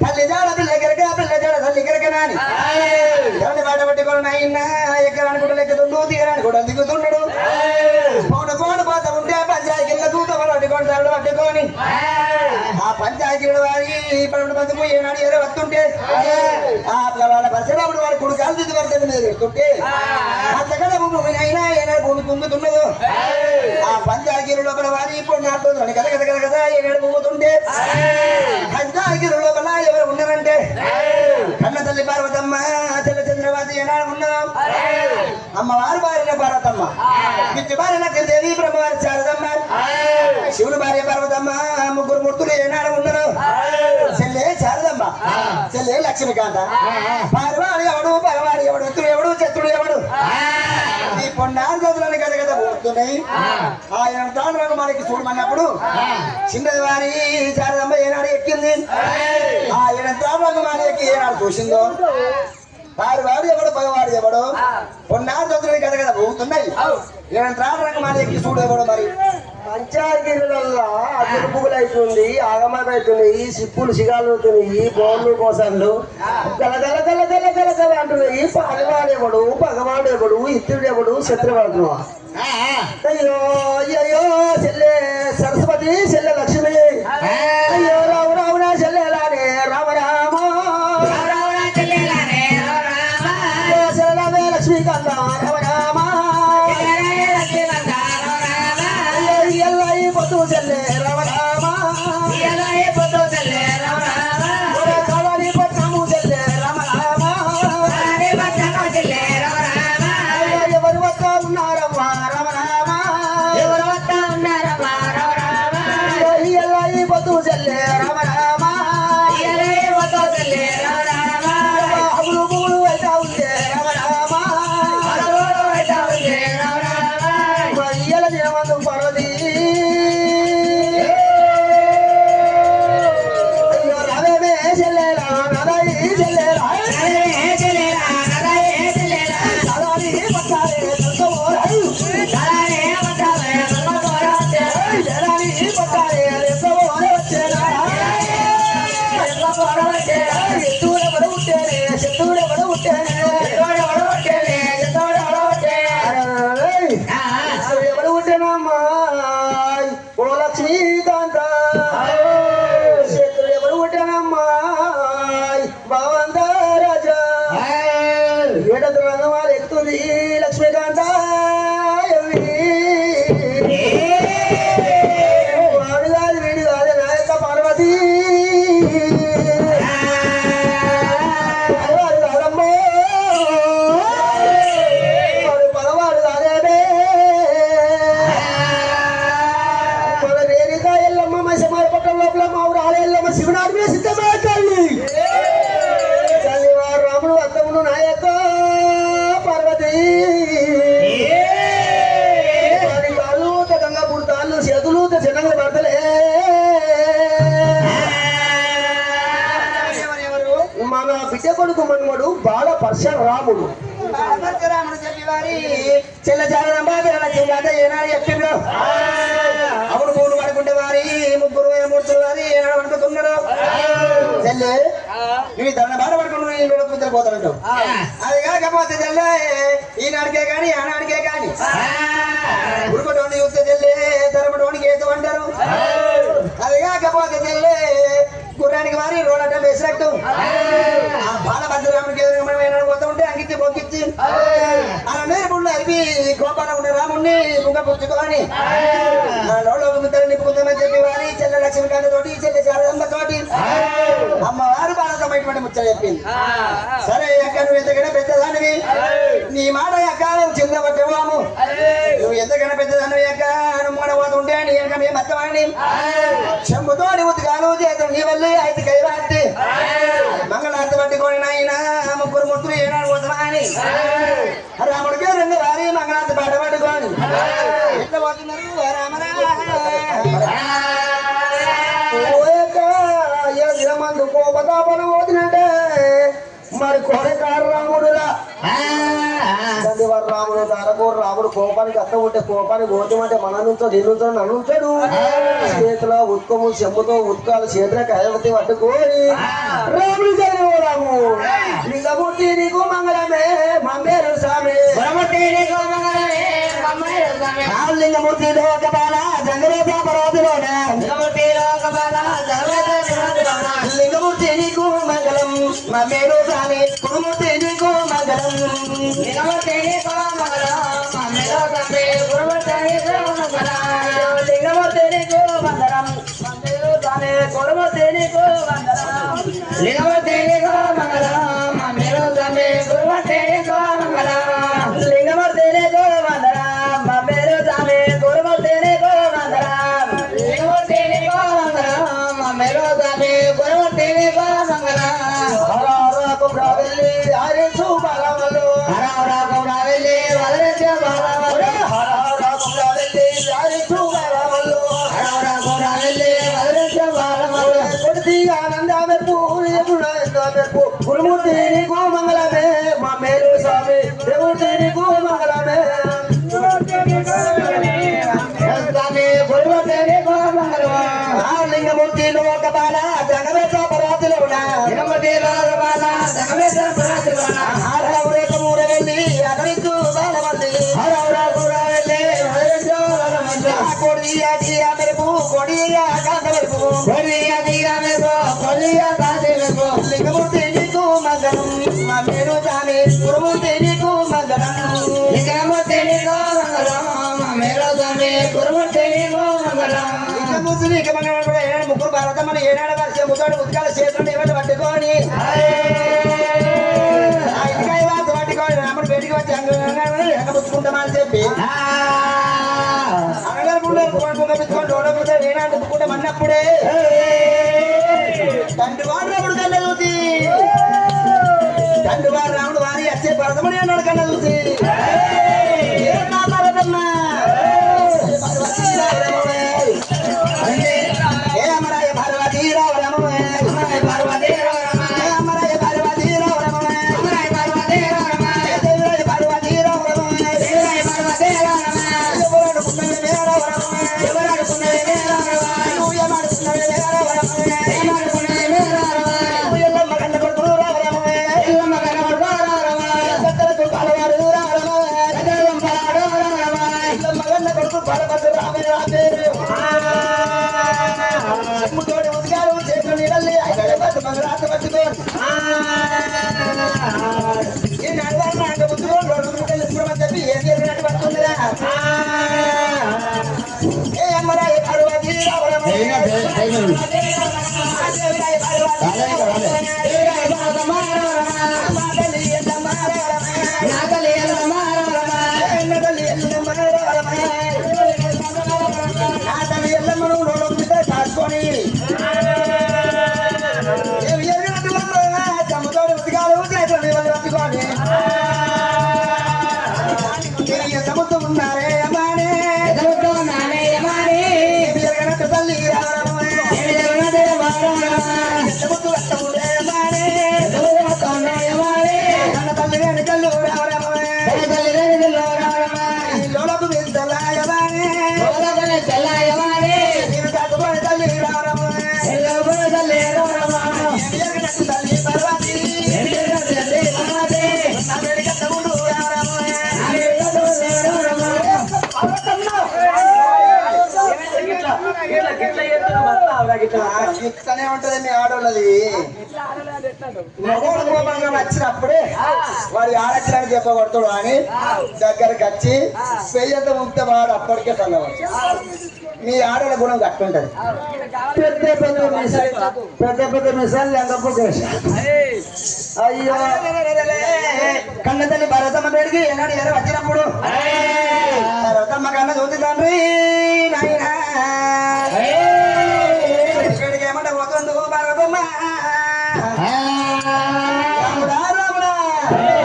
Speaker 1: తల్లి జాడ పిల్ల కెరక పిల్ల జాడ తల్లి కెరక నాని ఎవరిని బాట పట్టుకోని అయినా ఎక్కడానికి కూడా లెక్కుతుండు దిగడానికి కూడా దిగుతుండడు పౌన పోత ఉంటే పంచాయతీల దూత పట్టుకొని తరడు పట్టుకొని ఆ పంచాయతీల వారి పన్నెండు మంది ఏనాడు ఏదో వస్తుంటే ఆ వాళ్ళ పరిసరాపుడు వారి కుడు కాలు దిద్దు పడుతుంది మీద పెడుతుంటే అంతకన్నా భూమి అయినా ఏనాడు భూమి కుంగుతున్నదో ఆ పంచాయతీల లోపల వారి ఇప్పుడు నాటుతుంది కదా కదా కదా కదా ఏనాడు భూముతుంటే పంచాయతీల లోపల ఎవరు ఉన్నారంటే కన్న తల్లి పార్వతమ్మ చెల్ల చంద్రవాది ఏనాడు ఉన్నాం అమ్మవారు భార్య పార్వతమ్మ పిచ్చి భార్య దేవి బ్రహ్మవారి శారదమ్మ శివుడు భార్య పార్వతమ్మ ముగ్గురు మూర్తులు ఏనాడు ఉన్నారు చెల్లె శారదమ్మ చెల్లె లక్ష్మీకాంత పార్వాడు ఎవడు పగవాడు ఎవడు ఎత్తుడు ఎవడు చత్రుడు ఎవడు ఈ పొన్న ఉన్నాయి ఆయన తాండ్రకు మనకి చూడమన్నప్పుడు చిన్నది వారి శారదమ్మ ఏనాడు ఎక్కింది ఆయన తాండ్రకు మనకి ఏనాడు చూసిందో వాడు ఎవడు పగవాడు ఎవడు కొన్నాళ్ళు చదువులు కదా కదా పోతున్నాయి ఈయన తాండ్రకు మన ఎక్కి చూడు ఎవడు మరి
Speaker 3: పంచాయతీలలో అద్దెకు పువ్వులు అవుతుంది ఆగమాగ అవుతున్నాయి సిప్పులు సిగాలు అవుతున్నాయి బోర్లు కోసంలు గలగల గలగల గలగల అంటున్నాయి పగవాడేవాడు పగవాడేవాడు ఇత్తుడేవాడు శత్రువాడు అయ్యో అయ్యో చెల్లె సరస్వతి చెల్లె లక్ష్మి అయ్యో రావు రావునా చెల్లెలానే రామ రామ చెల్లెలవే లక్ష్మీకాంత రామ రామ పొద్దు చెల్లె రామ రామ కావాలి పట్నము చెల్లె రామ రామ ఎవరు వద్ద ఉన్నారమ్మా రామ రామ ఎల్లాయి పొద్దు చెల్లె రామ రామ అగులు పువ్వులు అయితే ఉండే రామ రామ ఇయ్యల దినమందు పర్వతి ఎవరు ఉంటేనమ్మా ఓ లక్ష్మీకాంత శత్రుడు ఎవరు ఉంటేనమ్మా భవంత రాజా ఏడదు రంగమాలు ఎక్కుతుంది లక్ష్మీకాంత వాడు కాదు వీడు కాదు నా యొక్క పార్వతి వాడు కాదమ్మో వాడు పగవాడు కాదే మన రేణికా ఎల్లమ్మ మైసమారి పట్టం లోపల మా ఊరు ఆడ ఎల్లమ్మ శివనాడు మీద సిద్ధమే తల్లి తల్లి వారు రాముడు అత్తముడు నా యొక్క పార్వతి వారి కాళ్ళు గంగా పుడతాళ్ళు చేతులు చిన్నగా పడతలే మన బిడ్డ కొడుకు మన్మడు బాల పరశురాముడు
Speaker 2: రాముడు చెప్పి వారి చెల్ల జాగ్రత్త ఏనాడు చెప్పిండు అప్పుడు మూడు పడుకుంటే వారి ముగ్గురు మూర్తులు వారి ఏనాడు పడుకున్నారు చెల్లె నువ్వు దండ బాధ పడుకుంటున్నావు ఈ రెండు కుద్దరు పోతానంటావు అది కాకపోతే చెల్లె ఈనాడికే కానీ ఆనాడికే కానీ ఉరుకుటోని చూస్తే చెల్లె తరపటోనికి ఏదో అంటారు అది కాకపోతే చెల్లె గుర్రానికి వారి రోడ్డు వేసినట్టు బాలభద్రరాముడికి ఎదురు పోతూ ఉంటే అంగిచ్చి పొక్కిచ్చి అలా నేర్పుండు అవి గోపాలం ఉన్న రాముడిని ముఖ పుచ్చుకొని లోపల ముద్దరు నింపుకుందామని చెప్పి వారి చెల్లె లక్ష్మీకాంత తోటి చెల్లె శారదమ్మ తోటి అమ్మవారు బాలతో బయటపడి ముచ్చట చెప్పింది సరే అక్క నువ్వు ఎంతకైనా పెద్దదానివి నీ మాట అక్క నువ్వు చిన్న పట్టవాము నువ్వు ఎంతకైనా పెద్దదానివి అక్క నువ్వు మన పోతుంటే నీ వెనక మేము అత్తవాడిని చెంబుతోటి ఉతికాలు చేతులు నీ వల్ల అయితే కైవాటి మంగళార్తి పట్టుకొని నాయన ముగ్గురు ముత్తులు ఏనాడు పోతున్నా అని రాముడికి రెండు వారి మంగళార్తి పాట పట్టుకొని ఎట్లా పోతున్నారు
Speaker 3: మందు కోపతాపన పోతున్నట్టే మరి కొరకారు రాముడులా వారు రాముడు తారకూరు రాముడు కోపానికి అత్త ఉంటే కోపానికి పోతామంటే మన నుంచో నిన్నుంచో నన్నుంటాడు చేతిలో ఉత్కము చెంబుతో ఉత్కాలు చేతులకు అయవతి పట్టుకొని రాముడు చదివాము లింగమూర్తి నీకు మంగళమే మమ్మేరు స్వామి లింగమూర్తి లోకపాల జంగరేత పర్వతిలోన లింగమూర్తి నీకు మంగళం మమ్మేరు స్వామి కురుమూర్తి నీకు మంగళం లింగమూర్తి నీకు మంగళం మమ్మేరు స్వామి కురుమూర్తి నీకు మంగళం లింగమూర్తి నీకు మంగళం మమ్మేరు స్వామి కురుమూర్తి నీకు మంగళం లింగమూర్తి నీకు మంగళం మమ్మేరు స్వామి కురుమూర్తి నీకు మంగళం లింగమూర్తి నీకు మంగళం మమ్మేరు స్వామి కురుమూర్తి నీకు మంగళం లింగమూర్తి నీకు మంగళం మమ్మేరు స్వామి కురుమూర్తి నీకు మంగళం హర హర కుబ్రావెల్లి హరిసు బలవలు హర హర కుబ్రావెల్లి వదరించ బలవలు హర హర కుబ్రావెల్లి మెరుపు గురుమూర్తి నీకు మంగళమే మా మేలు స్వామి దేవుడి నీకు మంగళమే లింగమూర్తి లోకబాల జగవేశ పరాతిలోన మూడవెల్లి అదరించు బాలవల్లి కొడియా మెరుపు కొడియా కాక మెరుపు లింగమూర్తి నీకు మంగళం మా మేలు స్వామి గురుమూర్తి నీకు మంగళం లింగమూర్తి నీకు మంగళం మా మేలు స్వామి గురుమూర్తి నీకు మంగళం లింగమూర్తి నీకు మంగళం కూడా ఏనాడు ముగ్గురు భారతమ్మని ఏనాడు వారి ముద్దోడు ఉద్కాల చేతులను ఏమంటే పట్టుకొని ఇంటికాయ వార్త పట్టుకొని రాముడు బయటికి వచ్చి అంగముచ్చుకుంటామని చెప్పి అంగముచ్చుకొని ఓడబుద్ద ఏనాడు ముట్టుకుంటామన్నప్పుడే తండ్రి వాడు రాముడు కన్నా చూసి తండ్రి వాడు రాముడు వారి వచ్చే భరతమని అన్నాడు కన్నా చూసి ఏమన్నా భరతమ్మ ఏ అమరాయ పార్వతీ రావరమే పార్వతీ అమరాయ పార్వతీ రావరమే పార్వతీ పార్వతీ రావరమే ఎవరాడు పుణ్యమే రావరమే ఎవరాడు పుణ్యమే రావరమే నువ్వు ఏమాడుతున్నవే రావరమే ఏమాడు పుణ్యమే రావరమే ఎల్లమ్మ కన్న కొడుకు రావరమే ఎల్లమ్మ కన్న కొడుకు రావరమే పెద్దలకు పాలవారు రావరమే పెద్దలకు పాలవారు రావరమే ఎల్లమ్మ కన్న కొడుకు పాలవారు రావరమే ముట్టోడి ఉద్గాలు చేతులు నీళ్ళల్లి ఐదు పట్టు మంగళాత పట్టుకోండి ఈ నడవాలి నాకు ముట్టుకోండి రెండు ముక్కలు ఇప్పుడమని చెప్పి ఏది ఎదిగినట్టు పడుతుందిరా ఏ అమ్మరాయ పార్వతీ రావరమ్మ సముద్రం ఉన్నారే అమ్మానే తల్లి తల్లి కళ్ళు లోలకు తెల్లాయమానే నేను కాకపోతే తల్లి తల్లి పర్వతి ఇట్లనే ఉంటది మీ ఆడోళ్ళది మగోడు కోపంగా వచ్చినప్పుడే వాడి ఆడచ్చారని చెప్పబడతాడు అని దగ్గరకు వచ్చి పెయ్యంత ముక్త వాడు అప్పటికే చల్లవచ్చు మీ ఆడోళ్ళ గుణం కట్టుంటది పెద్ద పెద్ద మిసాలు ఎంతప్పు అయ్యో కన్న తల్లి భరతమ్మ పేరుకి ఏనాడు ఎర వచ్చినప్పుడు భరతమ్మ కన్న చూసి తండ్రి నాయనా ఇక్కడికి ఏమంటే పోతుంది భరతమ్మ రాముడా రాముడా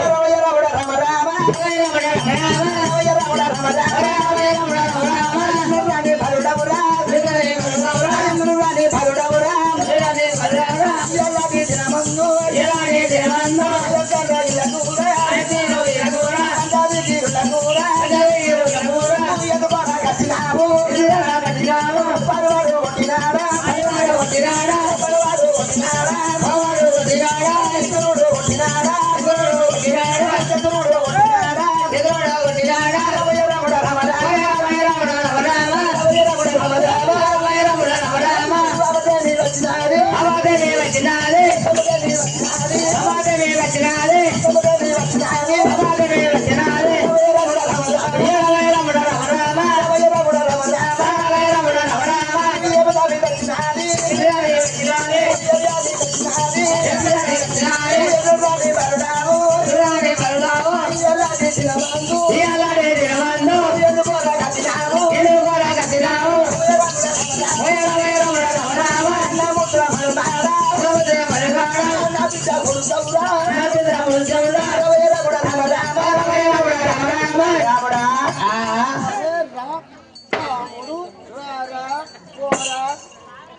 Speaker 3: రామయ్య రాముడా రామ రామ రామయ్య రాముడా రామ రామ రాణి భరుడవురా రాణి భరుడవురా ఎలాంటి దినమందు పరవాడు కొట్టినాడా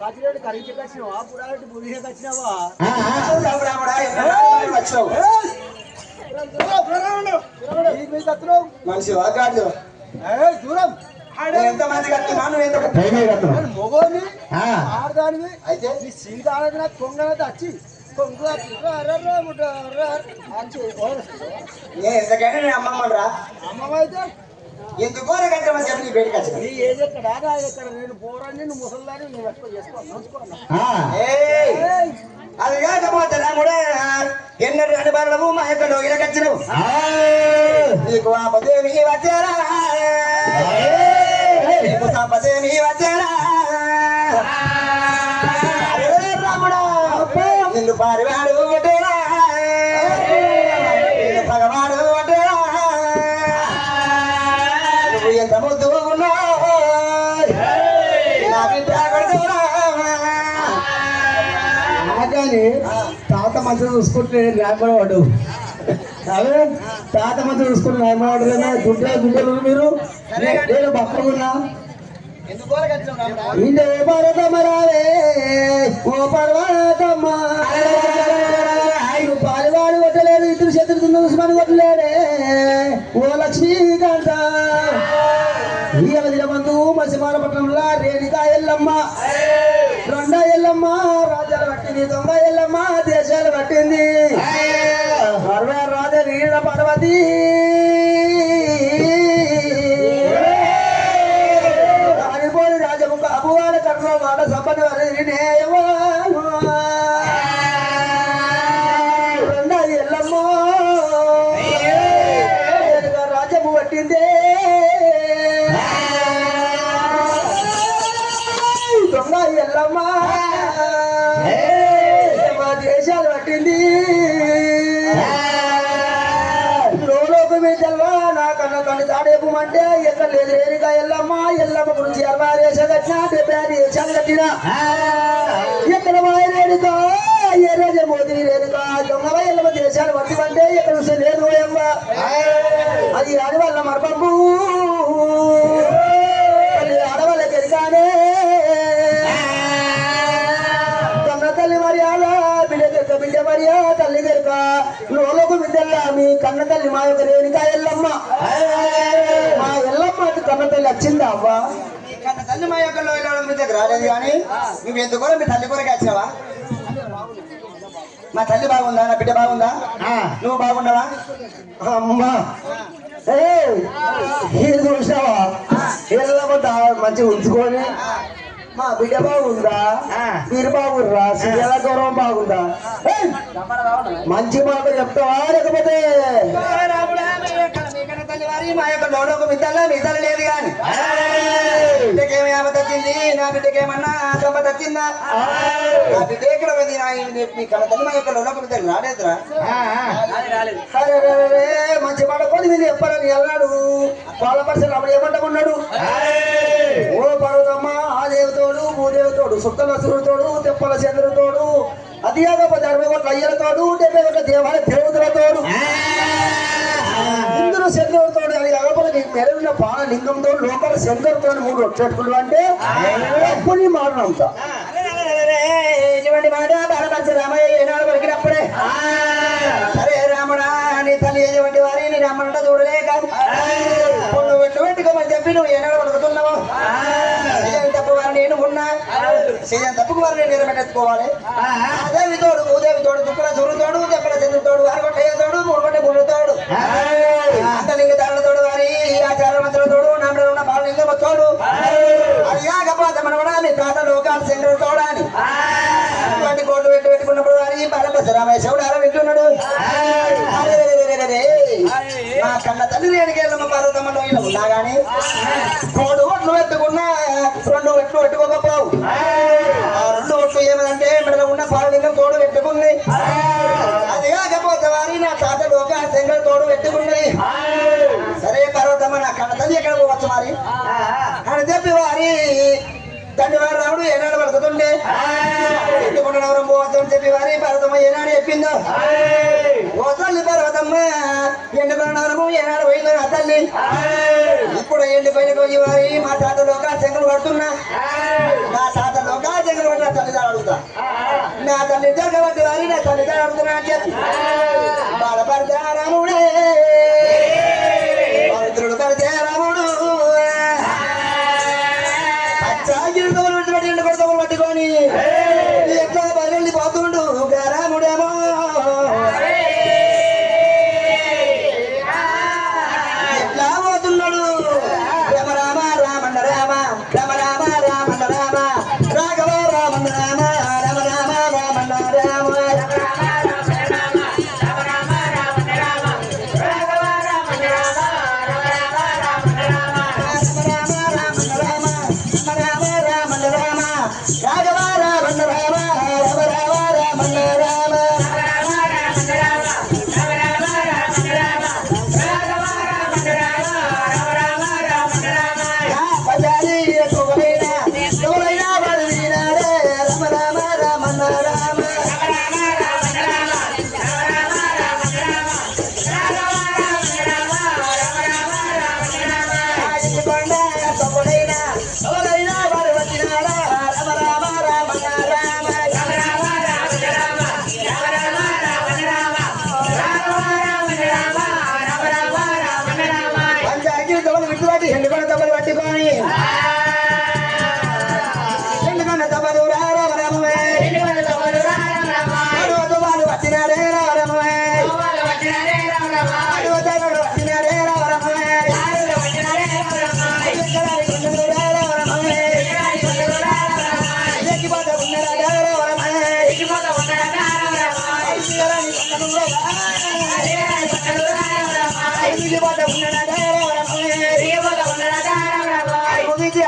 Speaker 3: కాచిరెడ్డి కరించకి వచ్చినావా పురారెడ్డి బుద్ధికి వచ్చినావా
Speaker 1: రాముడా వచ్చినావు మనిషి వాగాడు
Speaker 3: దూరం
Speaker 1: ఎంత మంది కట్టున్నాను ఎంత
Speaker 3: మొగోని ఆడదానివి అయితే నీ సీత ఆడది నాకు కొంగనది వచ్చి కొంగు
Speaker 1: ఎంతకైనా నేను అమ్మమ్మరా
Speaker 3: అమ్మమ్మ అయితే
Speaker 1: ఎందుకో కంటే చెప్పి నీ బయటకు వచ్చిన
Speaker 3: నీ ఏజ్ ఎక్కడ ఎక్కడ నేను పోరాన్ని నువ్వు ముసలిదాన్ని నువ్వు ఎక్కువ చేసుకోవాలి
Speaker 1: అది కాకపోతే రాముడా ఎన్నడు అనుభవము మా యొక్క లోగిలకు వచ్చినవు నీకు ఆపదేమి వచ్చారా నీకు సంపదేమి వచ్చారా రాముడా నిన్ను పారివాడు ఒకటేరా నిన్ను పగవాడు ఒకటేరా నువ్వు ఎంత ముద్దు ఉన్నావు నా బిడ్డ కొడుకురా
Speaker 3: కానీ తాత మంచిగా చూసుకుంటే రాయమవాడు అదే తాత మంచిగా చూసుకుంటే రాయమవాడు దుడ్డలు మీరు నేను బక్కకున్నా
Speaker 2: ఎందుకో కట్టినావు రాముడా
Speaker 3: ఇంటే పర్వతమ్మ రావే ఓ పర్వతమ్మ నువ్వు పాలివాడు కొట్టలేదు ఇద్దరు శత్రు దుష్మని కొట్టలేడే ఓ లక్ష్మీకాంత ఇయ్యాల దినమందు మత్స్యమాలపట్నంలో రేణికా ఎల్లమ్మ రెండ ఎల్లమ్మ రాజ్యాలు పట్టింది దొంగ ఎల్లమ్మ దేశాలు పట్టింది రాజ నీడ పర్వతి రానిపోని రాజముఖ అభువాల కర్ణ మాట సంపద రెండ ఎల్లమ్మ రాజ్యము పట్టిందే దొంగ ఎల్లమ్మ మా దేశాలు పట్టింది లోలోకి మీదల్లా నా కన్న కన్ను తాడేపమంటే ఎక్కడ లేదు రేణిగా ఎల్లమ్మ ఎల్లమ్మ గురించి 66 కట్టినా 76 దేశాలు కట్టినా ఎక్కడ రేణుగా ఏ రోజు మోదీ రేణుగా దొంగ ఎల్లమ్మ దేశాలు పట్టిమంటే ఎక్కడ చూస్తే లేదు పోయమ్మ అది ఆడవాళ్ళ మరపంపు ఆడవాళ్ళ కెరికానే తల్లి మర్యాద బిడ్డ బిడ్డ మర్యాద తల్లి గెరక లోలకు బిడ్డల్లా మీ కన్న తల్లి మా యొక్క రేణుకా ఎల్లమ్మ మా ఎల్లమ్మ కన్న తల్లి వచ్చిందా అవ్వా
Speaker 1: కన్న తల్లి మా యొక్క లోయలో మీ దగ్గర రాలేదు కానీ నువ్వు ఎందుకో మీ తల్లి కొరకు వచ్చినావా మా తల్లి బాగుందా నా బిడ్డ బాగుందా నువ్వు బాగున్నావా
Speaker 3: అమ్మా ఇది చూసినావా ఎల్లమ్మ మంచిగా ఉంచుకొని మా బిడ్డ బాగుందా మీరు బాగుర్రా సీరియల గౌరవం బాగుందా మంచి మాట చెప్తావా లేకపోతే
Speaker 1: మా యొక్క లోడొక మిద్దల్లా మిద్దలు లేదు కానీ బిడ్డకేమి ఆమె తచ్చింది నా బిడ్డకేమన్నా సంప తచ్చిందా నా బిడ్డ ఎక్కడ పోయింది మీ కన్న తల్లి మా యొక్క లోడొక మిద్దలు రాలేదురా
Speaker 3: అరే మంచి మాట కొని మీరు చెప్పాలని అన్నాడు వాళ్ళ పరిస్థితి అప్పుడు ఏమంటామన్నాడు ఓ పర్వతమ్మ ఆ దేవతోడు భూదేవతోడు సుక్కల సూర్యుతోడు తెప్పల చంద్రుతోడు అది కాకపోతే 60 కోట్ల అయ్యలతోడు 70 కోట్ల దేవతలతోడు ఇందులో చంద్రుడితోడు అది కాకపోతే నీకు మెరుగున్న బాణలింగంతో లోపల చంద్రుడితో 3 వచ్చేట్టుకులు అంటే అప్పుడు నీ మాట నమ్ముతా
Speaker 1: ఇటువంటి మాట బాలపరిచి రామయ్య ఏనాడు పలికినప్పుడే సరే రాముడా నీ తల్లి ఎటువంటి వారి నీ రమ్మనంట చూడలేక నువ్వు పెట్టుకోమని చెప్పి నువ్వు ఏనాడు పలుకుతున్నావు తప్పు వారిని నేను ఉన్నా చేయని తప్పుకు వారిని నిలబెట్టుకోవాలి అదేవి తోడు భూదేవి తోడు దుక్కల సూర్యుతోడు తెప్పల చంద్రుతోడు వారి కొట్టయ్య తోడు 3 కొట్టే గుళ్ళతోడు అంతలింగ తాళ్ళతోడు వారి ఆచార మంత్రులతోడు నామలో ఉన్న బాలలింగం తోడు అది కాకపోతే మనవడా మీ తాత లోకాలు చంద్రుడు అని ఇటువంటి కోట్లు పెట్టుకున్నప్పుడు వారి బాలపతి రామేశ్వరుడు అలా వింటున్నాడు నా కన్న తల్లి రేణుకెళ్ళమ్మ పర్వతమ్మలో ఇలా ఉన్నా గాని 3 ఓట్లు పెట్టుకున్నా 2 ఓట్లు పెట్టుకోకపోవు ఆ 2 ఓట్లు ఏమిటంటే మెడలో ఉన్న బాలలింగం తోడు పెట్టుకుంది అది కాకపోతే వారి నా తాత లోకాల చంద్రుడు తోడు పెట్టుకున్నది సరే పర్వతమ్మ నా కన్న తల్లి ఎక్కడ పోవచ్చు మరి అని చెప్పి వారి తండ్రి వారు రాముడు ఏనాడు పలుకుతుండే ఎత్తుకున్న నవరం పోవచ్చు అని చెప్పి వారి పర్వతమ్మ ఏనాడు చెప్పిందో ఓ తల్లి పర్వతమ్మ ఎండుకున్న నవరము ఏనాడు పోయిందో నా తల్లి ఇప్పుడు ఎండిపోయిన పోయి వారి మా తాత లోకా చెంగలు పడుతున్నా నా తాత లోకా చెంగలు తల్లిదండ్రులు అడుగుతా నా తల్లి జరగబట్టి వారి నా తల్లిదండ్రులు అడుగుతున్నా అని చెప్పి బాధపడితే రాముడే పవిత్రుడు పడితే రాముడు అచ్చాగిరితోలు విడిచిపెట్టి కొడతలు పట్టుకొని ఎట్లా బయలుండి పోతుండు రాముడేమో ఎట్లా పోతున్నాడు రమ రామ రామన్న రామ రమ రామ రామన్న రామ రాఘవ రామన్న రామ రమ రామ రామన్న రామ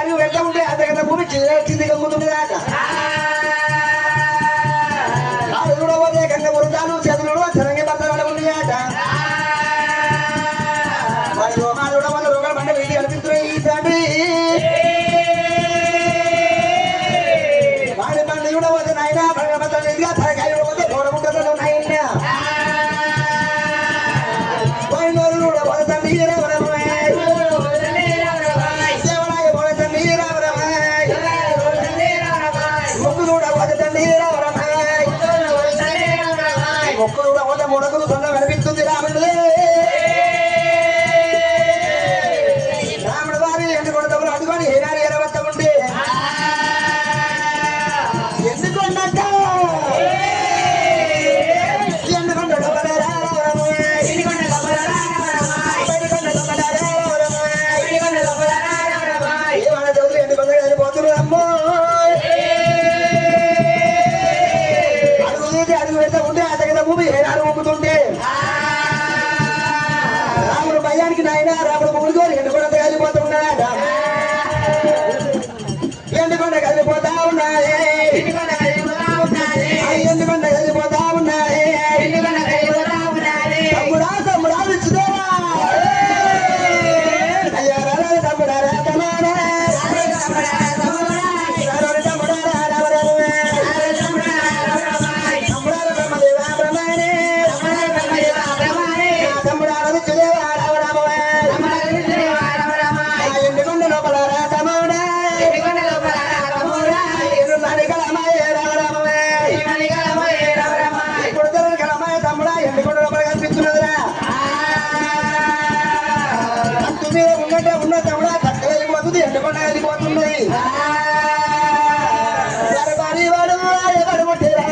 Speaker 1: అడుగు వెళ్తా ఉంటే అంతకంత భూమి కింది కమ్ముతుంది దాకా కూడా పోతే గంగ వృద్ధాలు చేతులు చరంగి బద్దలు ఉంది ఆట మరి రోగాలు కూడా పోతే రోగాలు పంట వీటి కనిపిస్తున్నాయి ఈ తండ్రి వాడి పంట కూడా పోతే నాయన భగవంతుడు ఎదిగా తరకాయ కూడా పోతే తోడగుంటలు నాయన పోయినోళ్ళు కూడా పోతే తండ్రి ఒక్కరు కూడా పోతే ముడకులు తొందర కనిపిస్తుంది రాముడు రాముడు వారి ఎందుకు కొడతాము అడుగుని ఏనాడు ఎరవత్త ఉంటే ఎందుకొండంట ఏమన్నా చదువులు ఎందుకొండ పోతున్నారు అమ్మో అడుగు పెడతా ఉంటే అతగత భూమి ఏనాడు ఊపుతుంటే రాముడు భయానికి నాయన రాముడు భూమితో ఎండుకొండ కలిపోతున్నాడ ఎండుకొండ కలిపోతా ఉన్నాయే ఎండుకొండ కలిపోతా ఉన్నాయే తమ్ముడా తమ్ముడా విచ్చుదేవా అయ్యా రారా తమ్ముడా రాతమానా ఉన్న తమ్ముడా కట్టగలిపోతుంది ఎండుకొండ వెళ్ళిపోతుంది వాడు ఎవరు ముట్టేరా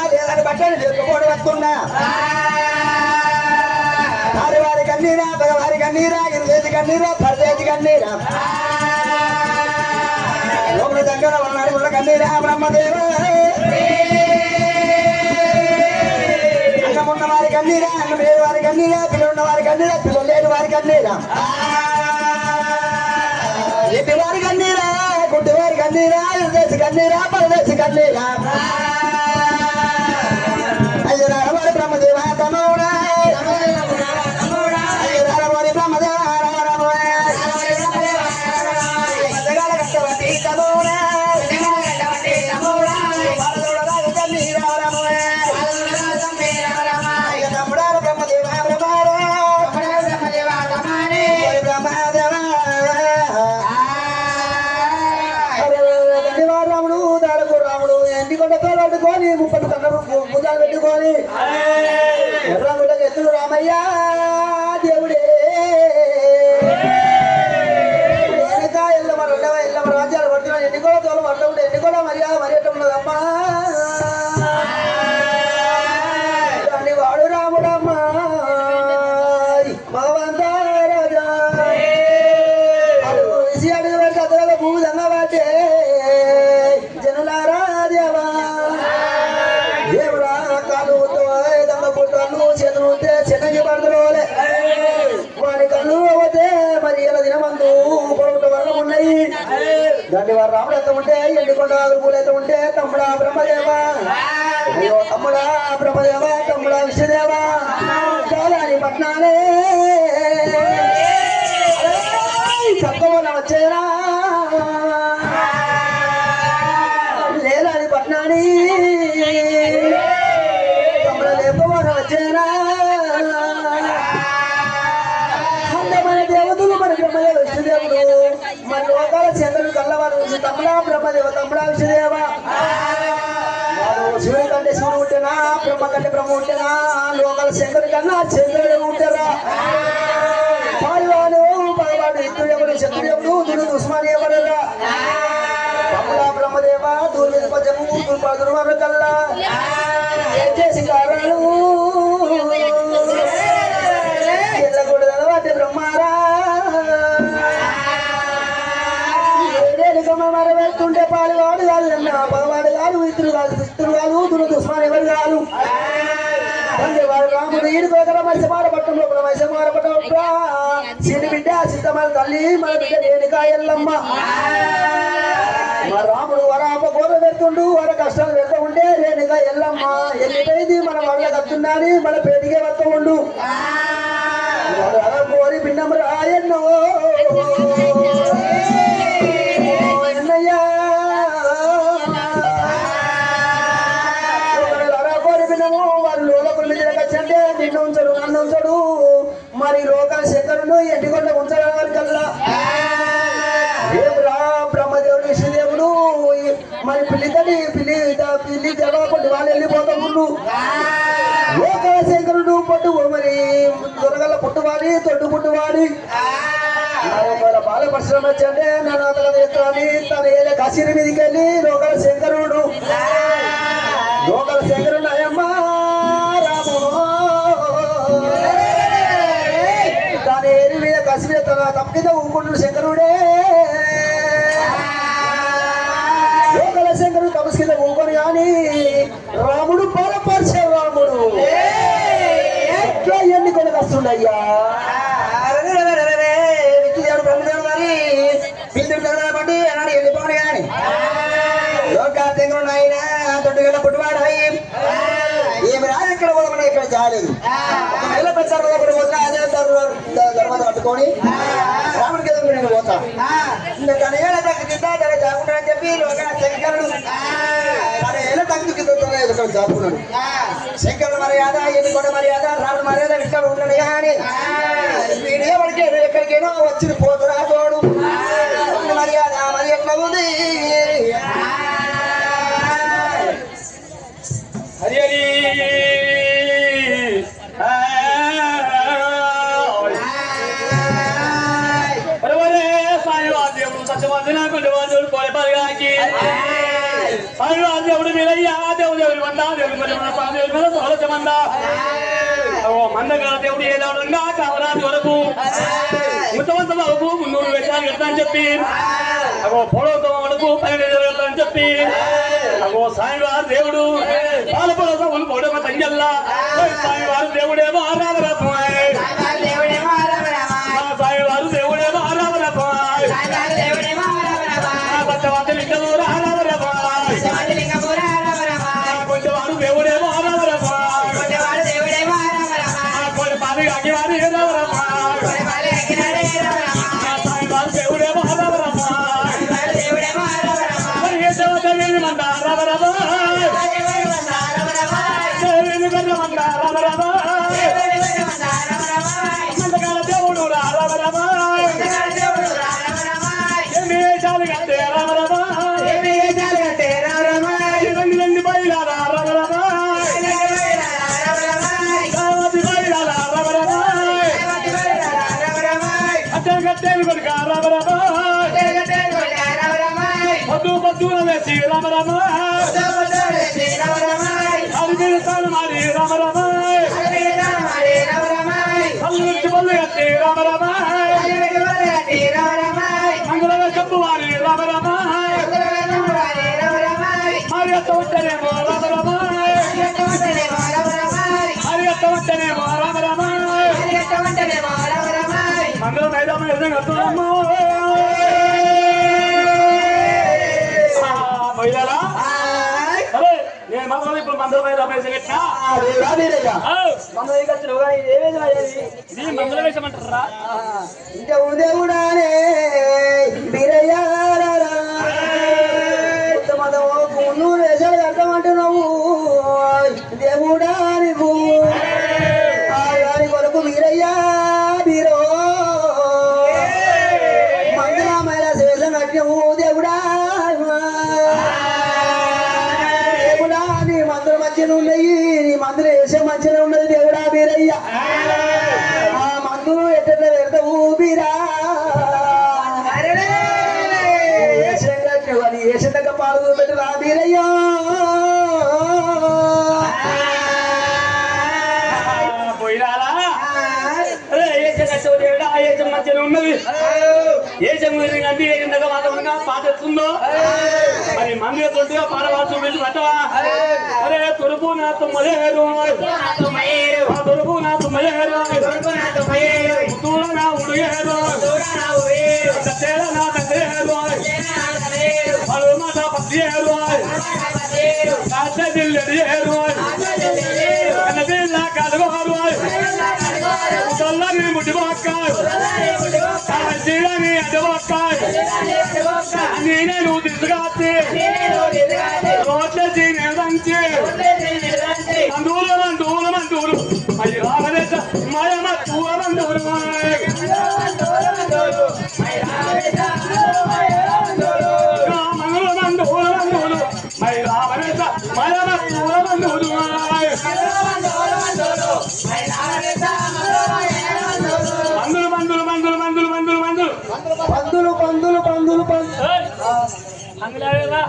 Speaker 1: లేదని బట్టని చెప్పుకోడు వస్తున్నా వారి కన్నీరా భగవారి కన్నీరా ఇరుదేసి కన్నీరా పరదేసి కన్నీరా లోపల దగ్గర ఉన్నాడు ఉన్న కన్నీరా బ్రహ్మదేవ అన్నమున్న వారి కన్నీరా అన్నం లేని వారి కన్నీరా పిల్లలున్న వారి కన్నీరా పిల్లలు లేని వారి కన్నీరా ఎట్టి వారి కన్నీరా గుడ్డి వారి కన్నీరా ఇరుదేసి కన్నీరా పరదేసి
Speaker 3: రాముడు ఎంత ఉంటే ఎండికొండ పూలైతే ఉంటే తమ్ముడా బ్రహ్మదేవా అయ్యో తమ్ముడా బ్రహ్మదేవా తమ్ముడా విష్ణుదేవా కాలాని పట్నాలే చక్కవన వచ్చేరా లేలాని పట్నాని తమ్ముడ లేపవన వచ్చేరా అందమైన దేవతలు మన బ్రహ్మదేవ విష్ణుదేవుడు మన లోకాల చంద్రుడు కళ్ళవారు నుంచి తమ్ముడా బ్రహ్మదేవ తమ్ముడా విష్ణుదేవ శివుడి కంటే శివుడు ఉంటేనా బ్రహ్మ కంటే బ్రహ్మ ఉంటేనా లోకాల శంకరుడి కన్నా చంద్రుడు ఉంటారా పాల్వాడు పగవాడు ఇద్దరు ఎవరు శత్రుడు ఎవరు దురుడు ఉస్మాని ఎవరరా తమ్ముడా బ్రహ్మదేవ దూరు మీద పద్యము దుర్వారు కల్లా ఏం చేసి కారాలు ఎల్లకూడదు వాటి బ్రహ్మారా మర వెళ్తుంటే పాలువాడు కాదు అన్న పగవాడు కాదు ఇద్దరు కాదు ఇద్దరు కాదు దురుడు ఉస్మాని ఎవరు కాదు వాడు రాముడు ఈడుకోగల మైసమార పట్టం లోపల మైసమార పట్టం సిడి బిడ్డ సీతమ్మ తల్లి మన బిడ్డ రేణుకా ఎల్లమ్మ మా రాముడు వరాప గోర పెడుతుండు వర కష్టాలు పెడతా ఉంటే రేణుకా ఎల్లమ్మ ఎల్లిపోయింది మన వాళ్ళ కత్తున్నాని మన పేటికే వస్తా ఉండు కోరి పిండం రాయన్నో ఎన్నయ్యా అంటే నిన్ను ఉంచడు నన్ను ఉంచడు మరి లోకాల శంకరుడు ఎంటికొండ ఉంచడానికి కల్లా దేవుడా బ్రహ్మదేవుడు విష్ణుదేవుడు మరి పిల్లి జరగకుండా వాళ్ళు వెళ్ళిపోతా ముందు లోకాల శంకరుడు పట్టు మరి దొరగల పుట్టువాడి తొట్టు పుట్టువాడి బాల పరిశ్రమ వచ్చంటే నన్ను అతను ఎత్తాని తన ఏదో కసిరి మీదకి వెళ్ళి లోకాల శంకరుడు అయ్యమ్మ ఏరి మీద కసి మీద తన తప్పిద ఊరుకుంటుడు శంకరుడే లోకల శంకరుడు తపస్సు కింద ఊరుకొని కానీ రాముడు బలపరిచే రాముడు ఎట్లా ఎన్ని కొనకు వస్తుండయ్యా బ్రహ్మదేవుడు మరి పిల్లలు బట్టి అన్నాడు వెళ్ళిపోను కానీ లోక శంకరుడు ఆయన తొట్టుగల పుట్టువాడు ఏమి రాదు ఇక్కడ పోదామని ఇక్కడ చాలేదు నెల ప్రచారంలో పోతున్నా అదే ధర్మత పట్టుకొని రాముడికి ఎదురు నేను పోతా తన ఏళ్ళ తగ్గుతుందా తన చాపుకుంటాడని చెప్పి శంకరుడు తన ఏళ్ళ తగ్గుతుందా ఎదురు చాపుకున్నాడు శంకరుడు మర్యాద ఎన్నికొండ మర్యాద రాముడు మర్యాద ఇక్కడ ఉన్నాడు కానీ వీడే వాడికి ఎక్కడికైనా వచ్చి పోతున్నా తోడు మర్యాద మరి ఎట్లా ఉంది
Speaker 4: హరి హరి సత్యవంతుడు పోలేపాకి దేవుడు మీరయ్యా దేవుడు మందా దేవుడు సోలచమంద మందగా దేవుడు ఏదవడంగా కావరాది వరకు ఉత్తమంత వరకు 300 వేషాలు పెడతానని చెప్పి పొడవుతో వరకు 12 పెడతానని చెప్పి సాయివారు దేవుడు పాలపొల పొడవ తంగల్లా సాయివారు దేవుడేమో ఆరాధరపోయ్ సాయివారు దేవుడేమో ఆరాధరపోయ్ సత్యవాది లింగమూరు ఆరాధరపోయ్ కొంచెవారు దేవుడేమో ఆరాధరపోయ్ కొన్ని పాది అగివారి సాయివారు దేవుడేమో ఆరాధరపోయ్ మరి ఏ దేవత దేవుడు రామ రామ మారి రామ రామ రామ రామ మంగళ కప్పు వారి రామ రామ మరి ఎత్త ఉంటేనేమో రామ రామ మరి ఎత్త ఉంటేనేమో రామ రామ మంగళ మైదానం ఎదురు కడుతున్నాము పోయినారా అరే నేను మాత్రం ఇప్పుడు మందుల మీద రమేష్ కట్టినా
Speaker 2: మన దగ్గరికి వచ్చినావు కానీ ఏమేది అయ్యేది
Speaker 4: ఇది మందుల వేసమంటారా
Speaker 3: ఇంకా దేవుడానే నువ్వు వేసాడు అర్థమంటున్నావు దేవుడా నీకు దాని కొరకు వీరయ్యా వీరో మందుల మేళ శేషం కట్టినవు దేవుడా దేవుడా నీ మందుల మధ్యన ఉన్నాయి నీ మందులు వేసే మధ్యన ఉన్నది దేవుడా వీరయ్య ఆ మందులు ఎట్ట పెడతావు వీరా వేసిన దగ్గర పాలు పెట్టి రా వీరయ్యా
Speaker 4: పోయినారా అరే ఏసం మధ్యలో ఉన్నది ఏసం అంటే ఏం దగ్గర మాత్రమే పాట ఎత్తుందో మరి మంది తొట్టిగా పాడవాల్సి వెళ్ళి పట్టవా అరే తొరుపు నా తుమ్మలేరు తొరుపు నా తుమ్మలేరు తూడ నా ఉడిగేరు తేడ నా తండ్రేరు పలు మాట పత్తియేరు కాస్త దిల్లేరు కన్నదిల్లా కదగోరు చల్లని ముడిపోక్కారు చీడని అడ్డబోక్కారు నేనే నువ్వు తీసుకాచి రోడ్ల చీనేదంచి మందూరు మందూరు మందూరు అయ్యి రామదేశ మయమ తూర మందూరు మందూరు మందూరు మందూరు మై రామదేశ మయమ తూర మందూరు మందులు మందులు మందులు మందులు మందులు మందులు
Speaker 3: పందులు పందులు పందులు పందులు
Speaker 4: అంగలేదా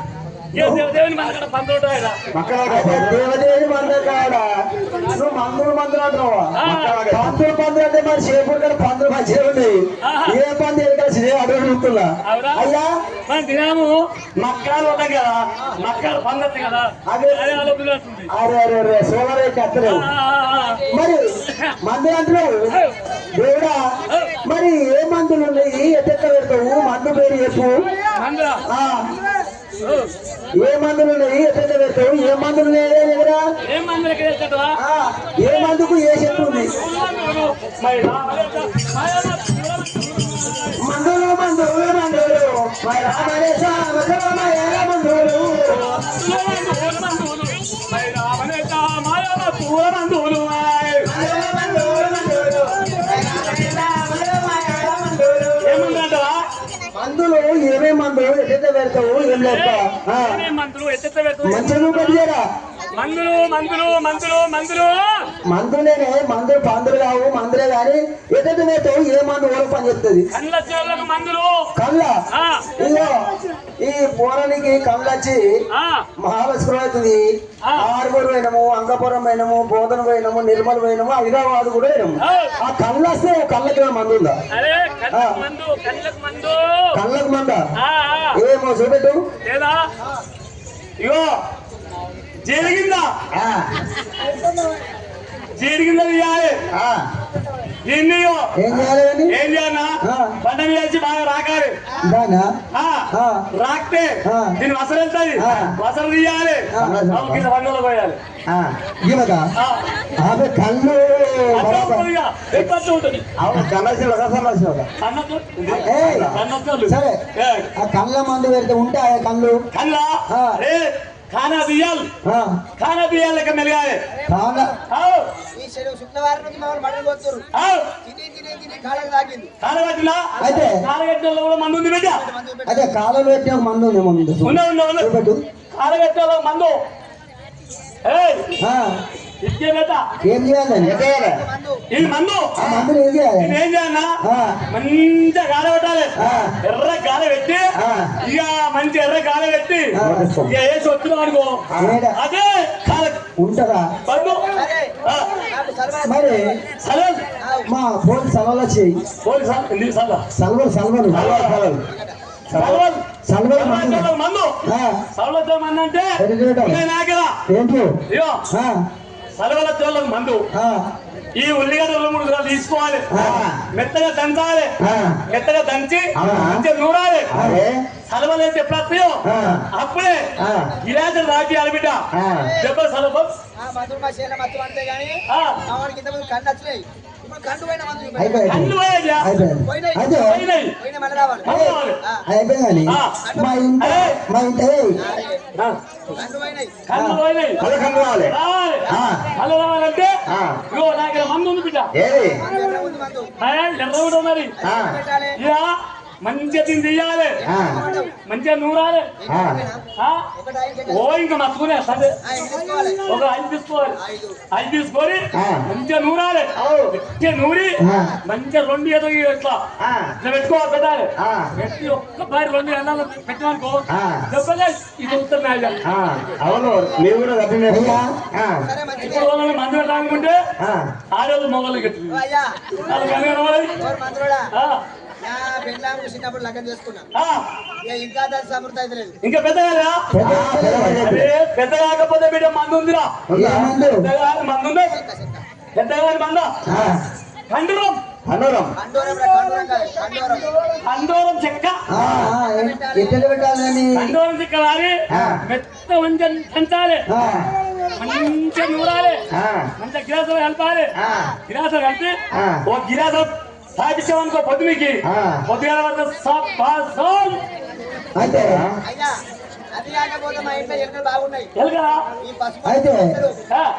Speaker 4: దేవుని మన పందులు
Speaker 3: దేవదేవి మంద కాడ నువ్వు మందులు మందులు అంటున్నావా పందులు పందులు అంటే మరి చేపూరు కానీ పందులు మంచిగా ఉన్నాయి ఏ పంది ఎదురు అడుగుతున్నా అయ్యా
Speaker 4: మనం తినాము మక్కలు ఉంటాయి కదా మక్కలు పందొచ్చు కదా
Speaker 3: అదే అరే అరే అరే సోమరే కత్తలేవు మరి మందులు అంటున్నావు దేవుడా మరి ఏ మందులు ఉన్నాయి ఎట్ట పెడతావు మందు పేరు చెప్పు ఏ మందులు ఉన్నాయి ఎట్ట పెడతావు ఏ మందులు లేరా ఏ మందుకు ఏ చెట్టు ఉంది మందులు మందులు మందులు మందులు మందులు ఏమేమి మందులు ఎట్ట పెడతావు ఏం లేక మంచిగా పెట్టారా
Speaker 4: మందులు మందులు మందులు మందులు
Speaker 3: మందులేనే మందులు పందులు కావు మందులే కానీ ఎట్ట పెడతావు ఏ మందు ఓరకు పని చెప్తుంది
Speaker 4: కళ్ళ చెవులకు మందులు
Speaker 3: కళ్ళ ఇగో ఈ పూరానికి కళ్ళు వచ్చి మహాలక్ష్మి అవుతుంది ఆరుగురు పోయినాము అంగపురం పోయినాము బోధన పోయినాము నిర్మల్ పోయినాము హైదరాబాద్ కూడా పోయినాము ఆ కళ్ళు వస్తే కళ్ళకి మందు ఉందా కళ్ళకు మందా ఏమో చూపెట్టు
Speaker 4: ఇగో జరిగిందా జరిగిందా
Speaker 3: ఏం చేయాలి
Speaker 4: ఏం చేయాలన్నా పంట మీద వచ్చి బాగా రాకాలి రాక్తే దీన్ని వసలు వెళ్తాది వసలు తీయాలి కింద పండుగలు పోయాలి
Speaker 3: కళ్ళు
Speaker 4: ఉంటుంది
Speaker 3: సరే ఆ కళ్ళ మందు పెడితే ఉంటాయా కళ్ళు
Speaker 4: కళ్ళ खाना दियल खाना दियल लेकर मिल गए
Speaker 3: खाना
Speaker 2: ఈ శుక్రవారం నుంచి మామూలు మటన్ కొడుతురు తిని కాళ్ళకి తాకింది
Speaker 4: కాలగట్టిలా
Speaker 3: అయితే
Speaker 4: కాలగట్టలో కూడా మందు ఉంది బిడ్డ
Speaker 3: అదే కాలంలో పెట్టిన మందు ఉంది ముందు
Speaker 4: కాలగట్టలో మందు ఇచ్చే బేట
Speaker 3: ఏం చేయాలండి
Speaker 4: ఇది మందు
Speaker 3: ఆ మందులు ఏం చేయాలి
Speaker 4: ఏం చేయాలన్నా మంచిగా గాలి పెట్టాలి ఎర్ర గాలి పెట్టి ఇక మంచి ఎర్ర గాలి పెట్టి ఇక వేసి వచ్చినాం అనుకో అదే కాల
Speaker 3: ఉంటదా
Speaker 4: మందు
Speaker 3: మరి
Speaker 4: సలవల్
Speaker 3: మా పోలీసు సలవాలు వచ్చాయి సలవలు సలవలు
Speaker 4: సలవల్
Speaker 3: సలవలు
Speaker 4: మందు సలవలతో మందు అంటే నాకేదా
Speaker 3: ఏంటి
Speaker 4: ఇయో సలవల చోళ్ళకు మందు ఈ ఉల్లిగడ్డ 2-3 గ్రాములు తీసుకోవాలి మెత్తగా దంచాలి మెత్తగా దంచి మంచిగా నూరాలి సలవలేదు ఎప్పుడు వస్తాయో అప్పుడే గిలాసులు రాజు బిడ్డ దెబ్బలు సలభం
Speaker 2: మందులు మా చేయాలి మత్తు పడితే కానీ వాడికి ఇంత ముందు కళ్ళు వచ్చినాయి ఇప్పుడు కండు పోయిన మందులు
Speaker 4: అన్ని పోయాయ్యా.
Speaker 2: పోయిన మళ్ళీ రావాలి
Speaker 3: అయిపోయింది
Speaker 2: కండు పోయినాయి
Speaker 4: కళ్ళు పోయినాయి
Speaker 3: రావాలి
Speaker 4: మళ్ళీ రావాలంటే ఇగో నా దగ్గర మందు ఉంది బిడ్డ
Speaker 2: ముందు మందు
Speaker 4: ఎర్ర కూడా ఉన్నది
Speaker 2: పెట్టాలి
Speaker 4: ఇక మంచిగా తిని తీయాలి మంచిగా నూరాలి ఓ ఇంకా మర్చుకునే సరే
Speaker 2: తీసుకోవాలి
Speaker 4: ఒక 5 తీసుకోవాలి 5 తీసుకొని మంచిగా నూరాలి మంచిగా నూరి మంచిగా 2 ఏదో ఇట్లా ఇట్లా పెట్టుకోవాలి పెట్టాలి పెట్టి ఒక్కసారి 2 అన్నాలు పెట్టామనుకో దెబ్బగా ఇది అవుతున్నాయి
Speaker 3: అవును నీవు కూడా
Speaker 2: సరే మంచిది
Speaker 4: ఇప్పుడు వాళ్ళని మందు పెట్టాలనుకుంటే ఆడవాళ్ళు మొగలు గట్టి
Speaker 2: అయ్యా
Speaker 4: వాళ్ళు
Speaker 2: మంత్రుడా నా పెళ్ళాము చిన్నప్పుడు లగ్గం చేసుకున్నా ఇంకా దాని సమృద్ధి అయితే లేదు
Speaker 4: ఇంకా పెద్దగా పెద్ద కాకపోతే బిడ్డ మందు ఉందిరా పెద్దగా మందు ఉంది పెద్దగా మంద కండురం
Speaker 3: అన్నోరం
Speaker 4: కండోరం చెక్క
Speaker 3: ఎట్లా పెట్టాలని
Speaker 4: కండోరం చెక్క వారి మెత్త మంచిగా పెంచాలి మంచిగా నూరాలి మంచిగా గిలాసులు కలపాలి గిలాసులు కలిపి ఓ గిలాసు సాధించామనుకో పొద్దునికి పొద్దుగాల వరకు
Speaker 3: అయితే
Speaker 2: అయ్యా అది కాకపోతే మా ఇంట్లో ఎలుకలు బాగున్నాయి
Speaker 4: ఎలుకరా
Speaker 2: ఈ పసుపు
Speaker 3: అయితే
Speaker 2: పైసలు,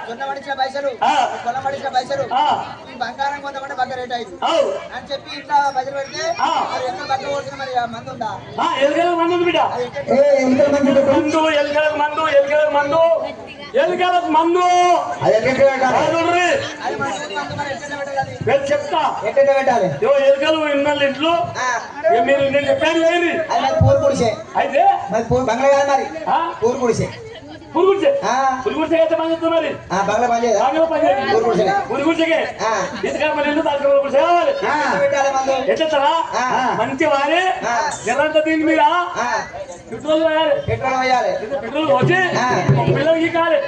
Speaker 2: జొన్న పడిచిన పైసలు పొలం పడిచిన పైసలు ఈ బంగారం కొంతమంది బగ్గ రేట్ అయింది అని చెప్పి ఇంట్లో పైసలు పెడితే మరి ఎక్కడ బగ్గ కొడుతున్న మరి ఆ మందు ఉందా
Speaker 4: ఎలుకలకు మందు ఉంది బిడ్డ మందు ఎలుకలకు మందు ఎలుకలకు మందు ఎలుకలకు మందు
Speaker 3: అది ఎట్లా
Speaker 2: అది మందు మరి ఎట్లా పెట్టాలి
Speaker 4: చెప్తా
Speaker 3: ఎట్లా పెట్టాలి
Speaker 4: ఎలుకలు ఇన్నోళ్ళు ఇంట్లో మీరు నేను చెప్పాను లేని
Speaker 3: అది మరి పూరు కుడిసే
Speaker 4: అయితే
Speaker 3: మరి బంగ్లా కాదు మరి పూరు కుడిసే
Speaker 4: పురుగుడిసే పురుగుడిసే అయితే పని చేస్తుంది మరి
Speaker 3: బంగ్లా పని చేయదా
Speaker 4: బాగా పని చేయాలి పురుగుడిసే ఎందుకంటే మన ఇల్లు దాంట్లో పురుగుడిసే కావాలి
Speaker 3: పెట్టాలి మందు
Speaker 4: ఎట్లా మంచి వారి జనంతా దీని మీద పెట్రోల్ వేయాలి
Speaker 3: పెట్రోల్ వేయాలి
Speaker 4: పెట్రోల్ వచ్చి పిల్లలకి కాలి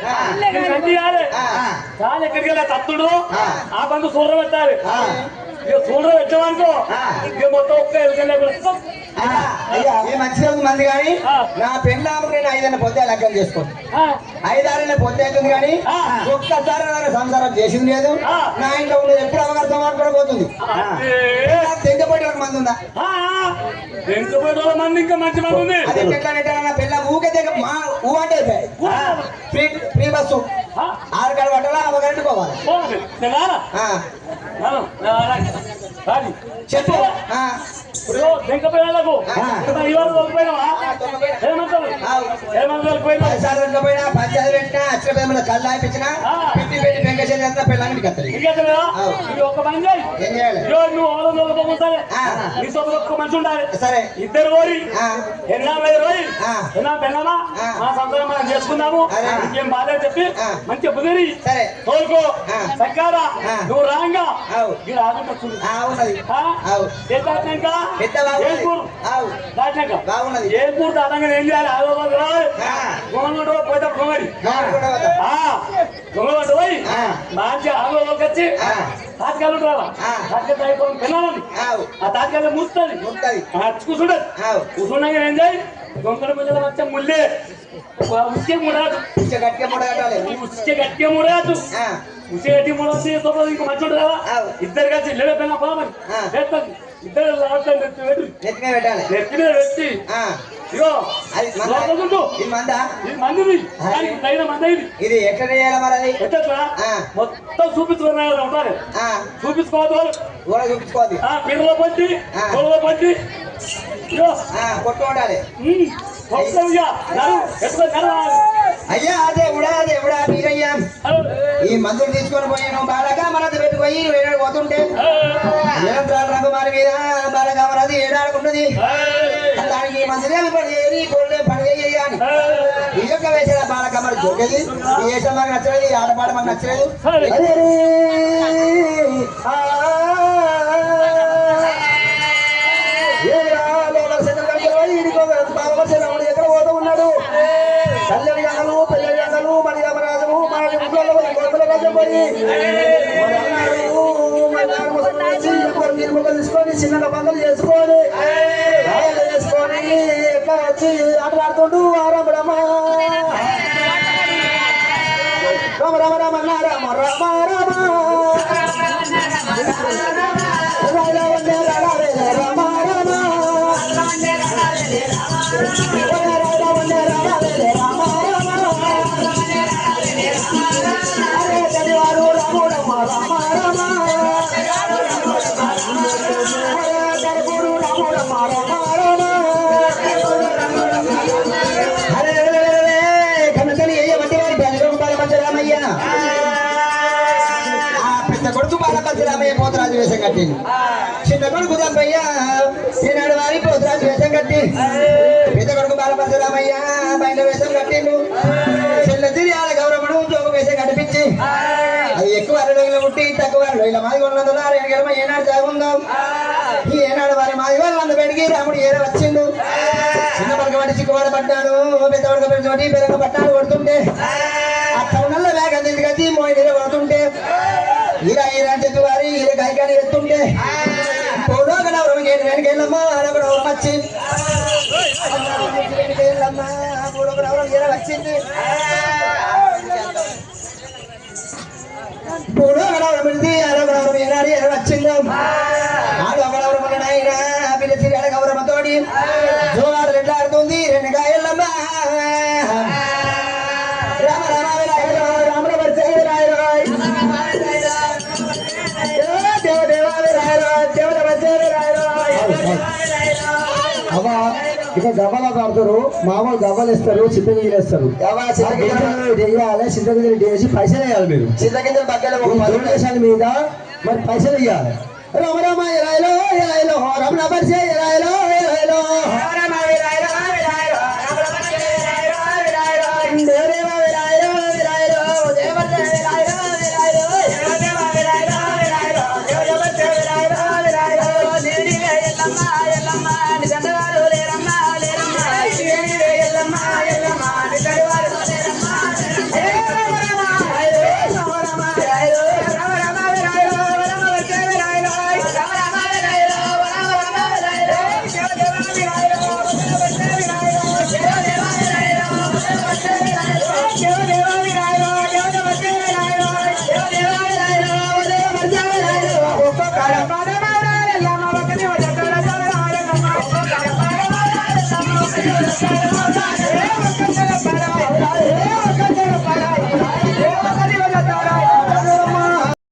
Speaker 4: కాలి కాలి ఎక్కడికి వెళ్ళా తత్తుడు ఆ బంధు సూర్ర పెట్టాలి ఇక సూర్ర పెట్టామనుకో ఇక మొత్తం ఒక్క ఎలుకలేకుండా
Speaker 3: ఈ మంచి రోజు మంది కానీ నా పెళ్ళాము నేను 5 పొద్దు లగ్గం చేసుకోండి 5 పొద్దు అవుతుంది కానీ ఒక్కసారి నా సంసారం చేసింది లేదు నా ఇంట్లో ఉండేది ఎప్పుడు అవగాహన మాట్లాడ పోతుంది తెంగపట్టి ఒక మంది ఉందా
Speaker 4: వెంకపేట మంది ఇంకా మంచి మంది ఉంది
Speaker 3: అదే ఎట్లా నా పిల్ల ఊకే తెగ మా ఊ అంటే ఫ్రీ బస్సు 6 గంటల పట్టాలా అవగాహన పోవాలి చెప్పు
Speaker 4: వెంకపేటకు ఇవాళ పోయినావా ఏమంటారు ఏమంటారు
Speaker 3: పోయినా పంచాయతీ పెట్టినా అక్షరపేమలో కళ్ళు ఆపించిన పిట్టి పెట్టి వెంకటేశ్వర అంతా పిల్లలకి కత్తరి
Speaker 4: ఒక పని చేయి
Speaker 3: ఏం చేయాలి
Speaker 4: నువ్వు ఓడోసారి నీ సొంత ఒక్క మనిషి ఉండాలి
Speaker 3: సరే
Speaker 4: ఇద్దరు పోయి ఎన్నా పోయి ఎన్నా పెళ్ళమా మా సంతానం మనం చేసుకుందాము ఇంకేం బాధ చెప్పి మంచిగా కుదిరి
Speaker 3: సరే
Speaker 4: తోలుకో సక్కారా నువ్వు రాంగా
Speaker 3: ఉన్నది బాగున్నది
Speaker 4: ఏ పూర్తి అదంగా ఏం చేయాలి గొంగళ పోతే పొంగడి గొంగళ పోయి మంచిగా ఆగోకి వచ్చి తాత్కాలు రావా తాత్కాలు అయిపోయి పిల్లలని ఆ తాత్కాలు మూస్తుంది కూర్చుంటది కూర్చున్నాక ఏం చేయి గొంగళ మీద వచ్చే ముల్లే ఉసికే ముడాదు ఉసికే గట్టిగా ముడాదు ఉసికే గట్టి ముడొచ్చి ఇంకో మంచి ఉంటుంది కదా ఇద్దరు కలిసి లేడే పిల్ల పోమని ఇద్దరు
Speaker 3: నెత్తినే పెట్టాలి
Speaker 4: నెత్తినే పెట్టి ఇగో
Speaker 3: ఇది ఎక్కడ చేయాలి మరి అది
Speaker 4: మొత్తం చూపించుకున్నారు ఉంటారు చూపించుకోవాలి
Speaker 3: చూపించుకోవాలి
Speaker 4: పిల్లల పట్టి పొలంలో పట్టి
Speaker 3: కొట్టు ఉండాలి అయ్యా అదే ఎవడా మీరయ్యా ఈ మందులు తీసుకొని పోయాను బాలకామరాజు పెట్టుకోయి వేడాడు పోతుంటే రంగుమారి మీద బాలకామరాజు ఏడాడుకున్నది దానికి మందులే పని చేయాలి ఈ యొక్క వేసిన బాలకామరాజు దొరికేది ఈ వేషం మాకు నచ్చలేదు ఈ ఆటపాట మాకు నచ్చలేదు ఎక్కడ పోతూ ఉన్నాడు కళ్యాణి గంగలు పెళ్లి గంగలు మరి యమరాజు మన గొప్పల రాజు పోయి తీసుకొని చిన్నగా బంధులు చేసుకొని వచ్చి ఆటలాడుతుండు రామడమా రామ రామ రామ రామ రామ రామ
Speaker 1: కొడుకు బాలపరశురామయ్య పోతరాజు వేషం కట్టింది చిన్న కొడుకు దంపయ్య ఈనాడు వారి పోతరాజు వేషం కట్టి పెద్ద కొడుకు బాలపరశురామయ్య బయట వేషం కట్టిండు చిన్న తిరియాల గౌరవను జోగు వేషం కట్టిపించి అది ఎక్కువ అరడోయిల పుట్టి తక్కువ అరడోయిల మాది ఉన్నందున రేణుగడమ ఏనాడు సాగుందాం ఈ ఏనాడు వారి మాది వాళ్ళందు బయటికి రాముడు ఏర వచ్చిండు చిన్న పడక పట్టి చిక్కువాడ పడ్డాడు పెద్ద పడక పెట్టి పెరగ పట్టాడు కొడుతుంటే ఆ టౌనల్ల వేగం తిరిగి కట్టి మోయిన కొడుతుంటే ఈరా ఈరా అని చెప్పి వారి ఈర కాయకాని ఎత్తుంటే వెనకెళ్ళమ్మా అడొకడవరం వచ్చి వెనకెళ్ళమ్మా పూడొకడవరం ఈర వచ్చింది పూడొకడవరం వెళ్తే అడొకడవరం ఈనాడు ఈర వచ్చింది ఆడొకడవరం అయినా పిలిచి అడగవరమతోటి జోగాడు రెడ్లాడుతుంది రెండు కాయలమ్మా రామ రామ రాముల పరిచయ రాయ రాయ్
Speaker 3: అవ్వ ఇక గవ్వలు ఆడతారు మామూలు గవ్వలు ఇస్తారు చింతగిరి వేస్తారు వేయాలి చింతగిరి వేసి పైసలు వేయాలి మీరు
Speaker 1: చింతగింజలు బగ్గలు
Speaker 3: దేశాల మీద మరి పైసలు ఇవ్వాలి రామ రామ ఎలాయలో